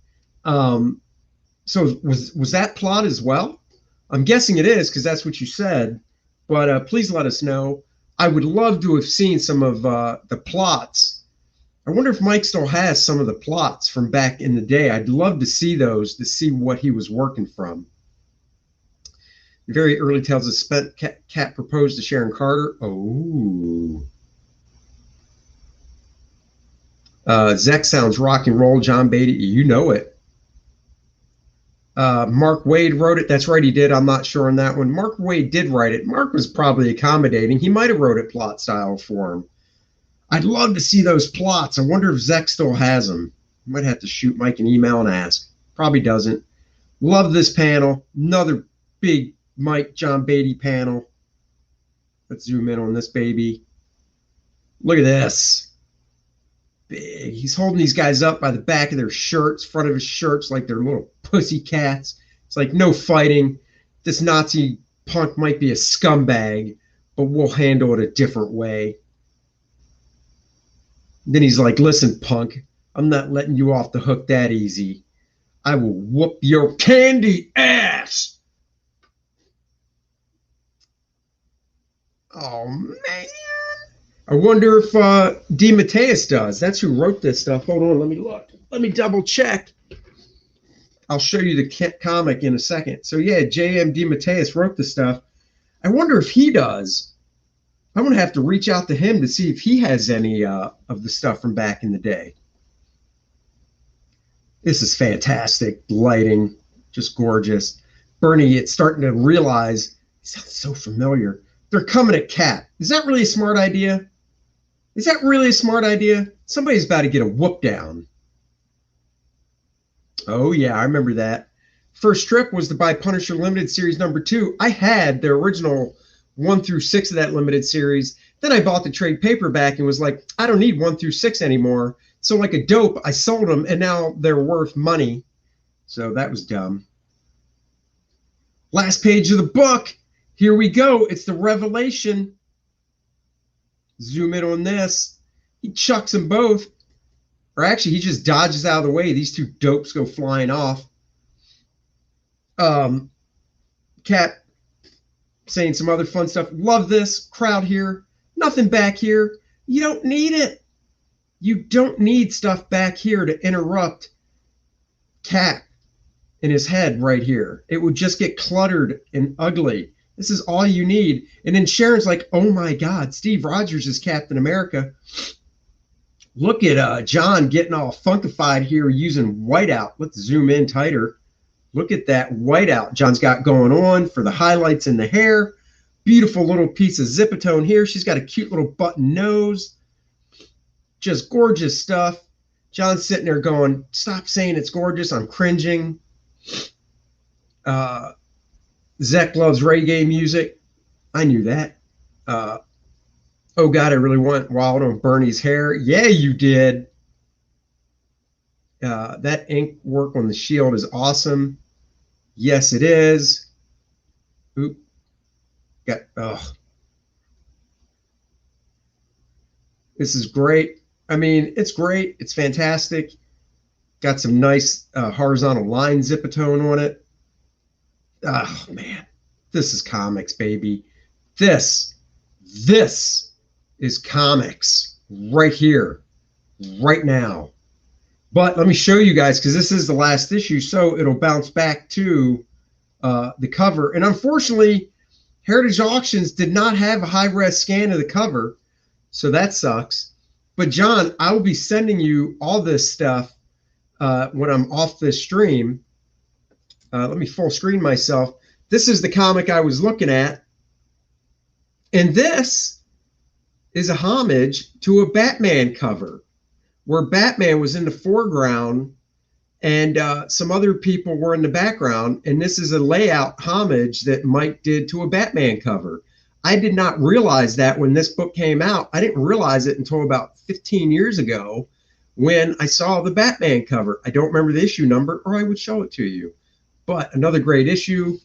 So was that plot as well? I'm guessing it is because that's what you said. But please let us know. I would love to have seen some of the plots. I wonder if Mike still has some of the plots from back in the day. I'd love to see those, to see what he was working from. Very early tales of Spent Cat proposed to Sharon Carter. Oh. Zeck sounds rock and roll. John Beatty, you know it. Mark Waid wrote it. That's right, he did. I'm not sure on that one. Mark Waid did write it. Mark was probably accommodating. He might have wrote it plot style for him. I'd love to see those plots. I wonder if Zek still has them. I might have to shoot Mike an email and ask. Probably doesn't. Love this panel. Another big Mike John Beatty panel. Let's zoom in on this baby. Look at this. Big. He's holding these guys up by the back of their shirts, front of his shirts, like they're little pussy cats. It's like no fighting. This Nazi punk might be a scumbag, but we'll handle it a different way. Then he's like, listen, punk, I'm not letting you off the hook that easy. I will whoop your candy ass. Oh, man. I wonder if DeMatteis does. That's who wrote this stuff. Hold on, let me look. Let me double check. I'll show you the comic in a second. So yeah, J.M. DeMatteis wrote the stuff. I wonder if he does. I'm going to have to reach out to him to see if he has any of the stuff from back in the day. This is fantastic. Lighting, just gorgeous. Bernie, it's starting to realize, it sounds so familiar. They're coming at Cap. Is that really a smart idea? Is that really a smart idea? Somebody's about to get a whoop down. Oh, yeah, I remember that. First strip was the By Punisher Limited Series #2. I had the original 1 through 6 of that limited series. Then I bought the trade paperback and was like, I don't need 1 through 6 anymore. So like a dope, I sold them, and now they're worth money. So that was dumb. Last page of the book. Here we go. It's the revelation. Zoom in on this. He chucks them both. Or actually, he just dodges out of the way. These two dopes go flying off. Cap saying some other fun stuff. Love this. Crowd here. Nothing back here. You don't need it. You don't need stuff back here to interrupt Cap in his head right here. It would just get cluttered and ugly. This is all you need. And then Sharon's like, oh my God, Steve Rogers is Captain America. Look at John getting all funkified here using whiteout. Let's zoom in tighter. Look at that whiteout John's got going on for the highlights in the hair. Beautiful little piece of Zipatone here. She's got a cute little button nose. Just gorgeous stuff. John's sitting there going, stop saying it's gorgeous. I'm cringing. Zek loves reggae music. I knew that. Oh, God, I really want Wild on Bernie's hair. Yeah, you did. That ink work on the shield is awesome. Yes, it is. Oop. This is great. I mean, it's great. It's fantastic. Got some nice horizontal line Zipatone on it. Oh, man. This is comics, baby. This is comics right here, right now. But let me show you guys, because this is the last issue, so it'll bounce back to the cover. And unfortunately, Heritage Auctions did not have a high-res scan of the cover, so that sucks. But John, I will be sending you all this stuff when I'm off this stream. Let me full screen myself. This is the comic I was looking at. And this is a homage to a Batman cover where Batman was in the foreground and some other people were in the background. And this is a layout homage that Mike did to a Batman cover. I did not realize that when this book came out. I didn't realize it until about 15 years ago when I saw the Batman cover. I don't remember the issue number, or I would show it to you. But another great issue.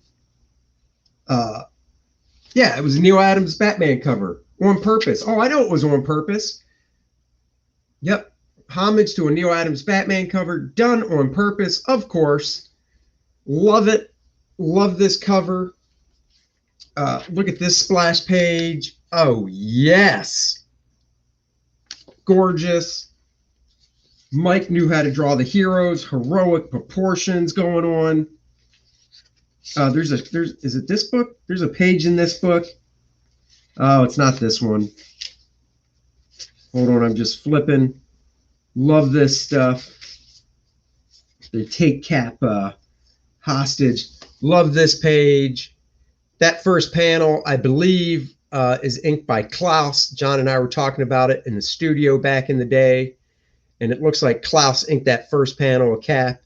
Yeah, it was Neil Adams Batman cover on purpose. Oh, I know it was on purpose. Yep. Homage to a Neil Adams Batman cover done on purpose, of course. Love it. Love this cover. Look at this splash page. Oh, yes. Gorgeous. Mike knew how to draw the heroes, heroic proportions going on. Is it this book? There's a page in this book. Oh, it's not this one. Hold on, I'm just flipping. Love this stuff. They take Cap Hostage. Love this page. That first panel, I believe, is inked by Klaus. John and I were talking about it in the studio back in the day. And it looks like Klaus inked that first panel of Cap.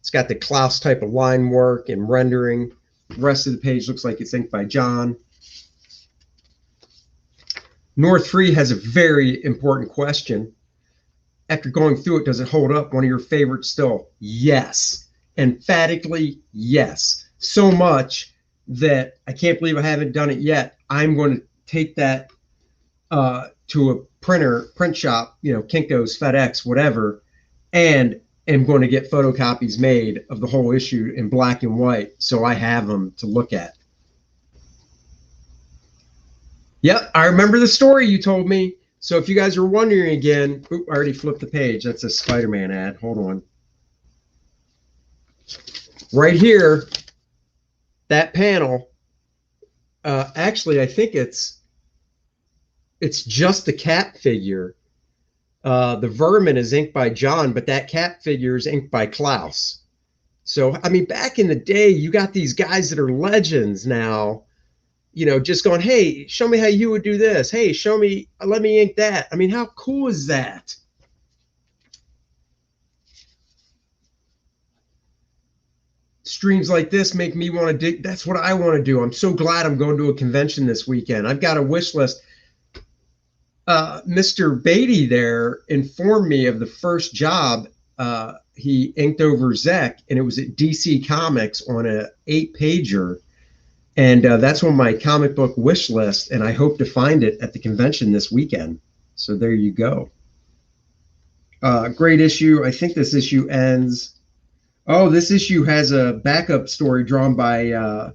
It's got the Klaus type of line work and rendering. The rest of the page looks like it's inked by John. North Free has a very important question. After going through it, does it hold up? One of your favorites still? Yes. Emphatically, yes. So much that I can't believe I haven't done it yet. I'm going to take that to a print shop, Kinko's, FedEx, whatever, and am going to get photocopies made of the whole issue in black and white so I have them to look at. Yep, I remember the story you told me. So if you guys are wondering again, I already flipped the page. That's a Spider-Man ad. Hold on. Right here, that panel, actually, I think it's just the Cap figure. The Vermin is inked by John, but that Cap figure is inked by Klaus. So, I mean, back in the day, you got these guys that are legends now, just going, hey, show me how you would do this. Hey, show me, let me ink that. I mean, how cool is that? Streams like this make me want to dig. That's what I want to do. I'm so glad I'm going to a convention this weekend. I've got a wish list. Mr. Beatty there informed me of the first job he inked over Zek, and it was at DC Comics on a 8-pager. And that's on my comic book wish list, and I hope to find it at the convention this weekend. So there you go. Great issue. I think this issue ends. Oh, this issue has a backup story drawn by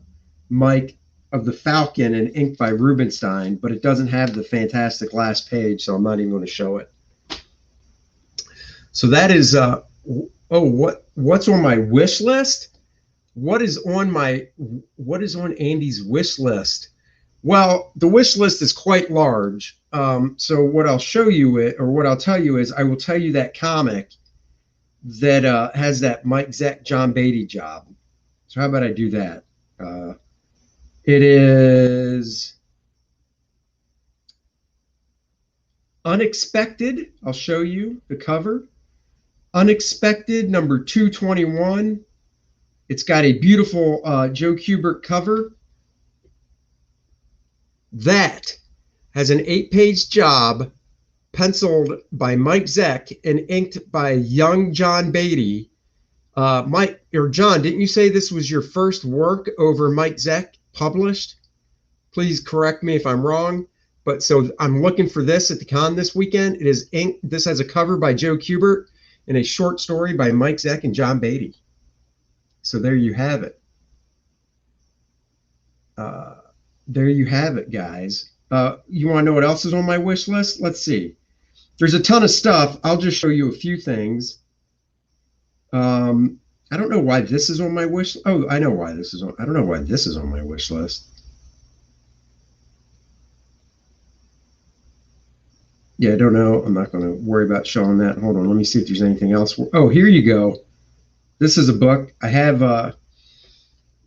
Mike of the Falcon and inked by Rubenstein, but it doesn't have the fantastic last page, so I'm not even going to show it. So that is, what's on my wish list? What is on Andy's wish list? Well, the wish list is quite large. So what I'll show you what I'll tell you is I will tell you that comic that has that Mike Zeck, John Beatty job. So how about I do that? It is Unexpected. I'll show you the cover. Unexpected number 221. It's got a beautiful Joe Kubert cover. That has an 8-page job penciled by Mike Zeck and inked by young John Beatty. Mike or John, didn't you say this was your first work over Mike Zeck published? Please correct me if I'm wrong. But so I'm looking for this at the con this weekend. It is inked. This has a cover by Joe Kubert and a short story by Mike Zeck and John Beatty. So there you have it. There you have it, guys. You want to know what else is on my wish list? Let's see. There's a ton of stuff. I'll just show you a few things. I don't know why this is on my wish. Oh, I know why this is on. I don't know why this is on my wish list. Yeah, I don't know. I'm not going to worry about showing that. Hold on. Let me see if there's anything else. Oh, here you go. This is a book. I have.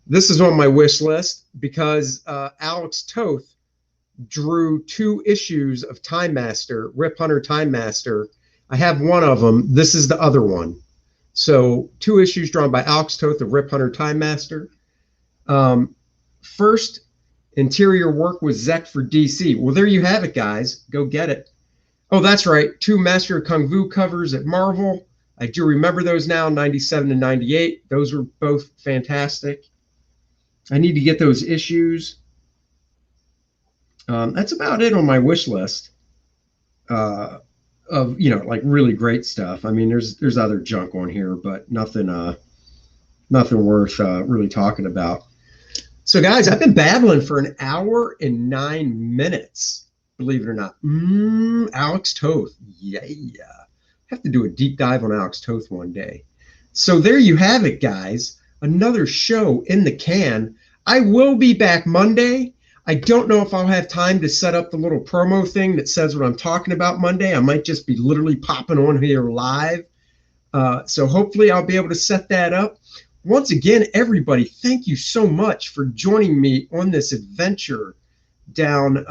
This is on my wish list because Alex Toth drew 2 issues of Time Master, Rip Hunter Time Master. I have one of them. This is the other one. So 2 issues drawn by Alex Toth of Rip Hunter Time Master. First interior work was Zeck for DC. Well, there you have it, guys. Go get it. Oh, that's right. 2 Master of Kung Fu covers at Marvel. I do remember those now, 97 and 98. Those were both fantastic. I need to get those issues. That's about it on my wish list of, like really great stuff. I mean, there's other junk on here, but nothing worth really talking about. So guys, I've been babbling for 1 hour and 9 minutes, believe it or not. Alex Toth. Yeah. Have to do a deep dive on Alex Toth one day. So there you have it, guys. Another show in the can. I will be back Monday. I don't know if I'll have time to set up the little promo thing that says what I'm talking about Monday. I might just be literally popping on here live. So hopefully I'll be able to set that up. once again, everybody, thank you so much for joining me on this adventure down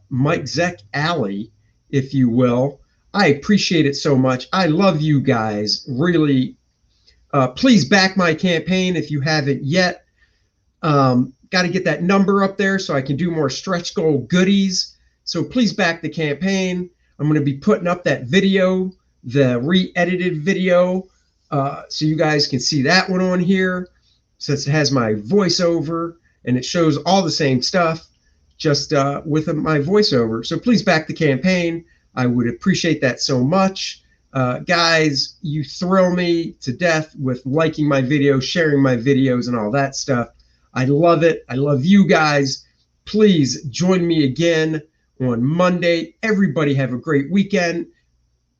Mike Zeck Alley, if you will. I appreciate it so much. I love you guys, really. Please back my campaign if you haven't yet. Got to get that number up there so I can do more stretch goal goodies. So please back the campaign. I'm going to be putting up that video, the re-edited video, so you guys can see that one on here, since it has my voiceover and it shows all the same stuff, just with my voiceover. So please back the campaign. I would appreciate that so much. Guys, you thrill me to death with liking my videos, sharing my videos, and all that stuff. I love it. I love you guys. Please join me again on Monday. Everybody have a great weekend.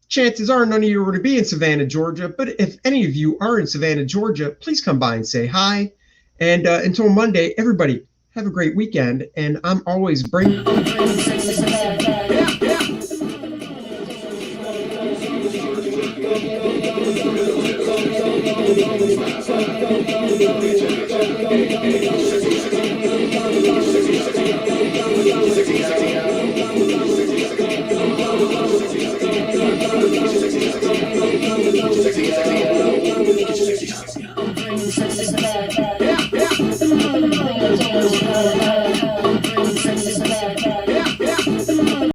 Chances are none of you are going to be in Savannah, Georgia, but if any of you are in Savannah, Georgia, please come by and say hi. And until Monday, everybody have a great weekend. And I'm always bringing...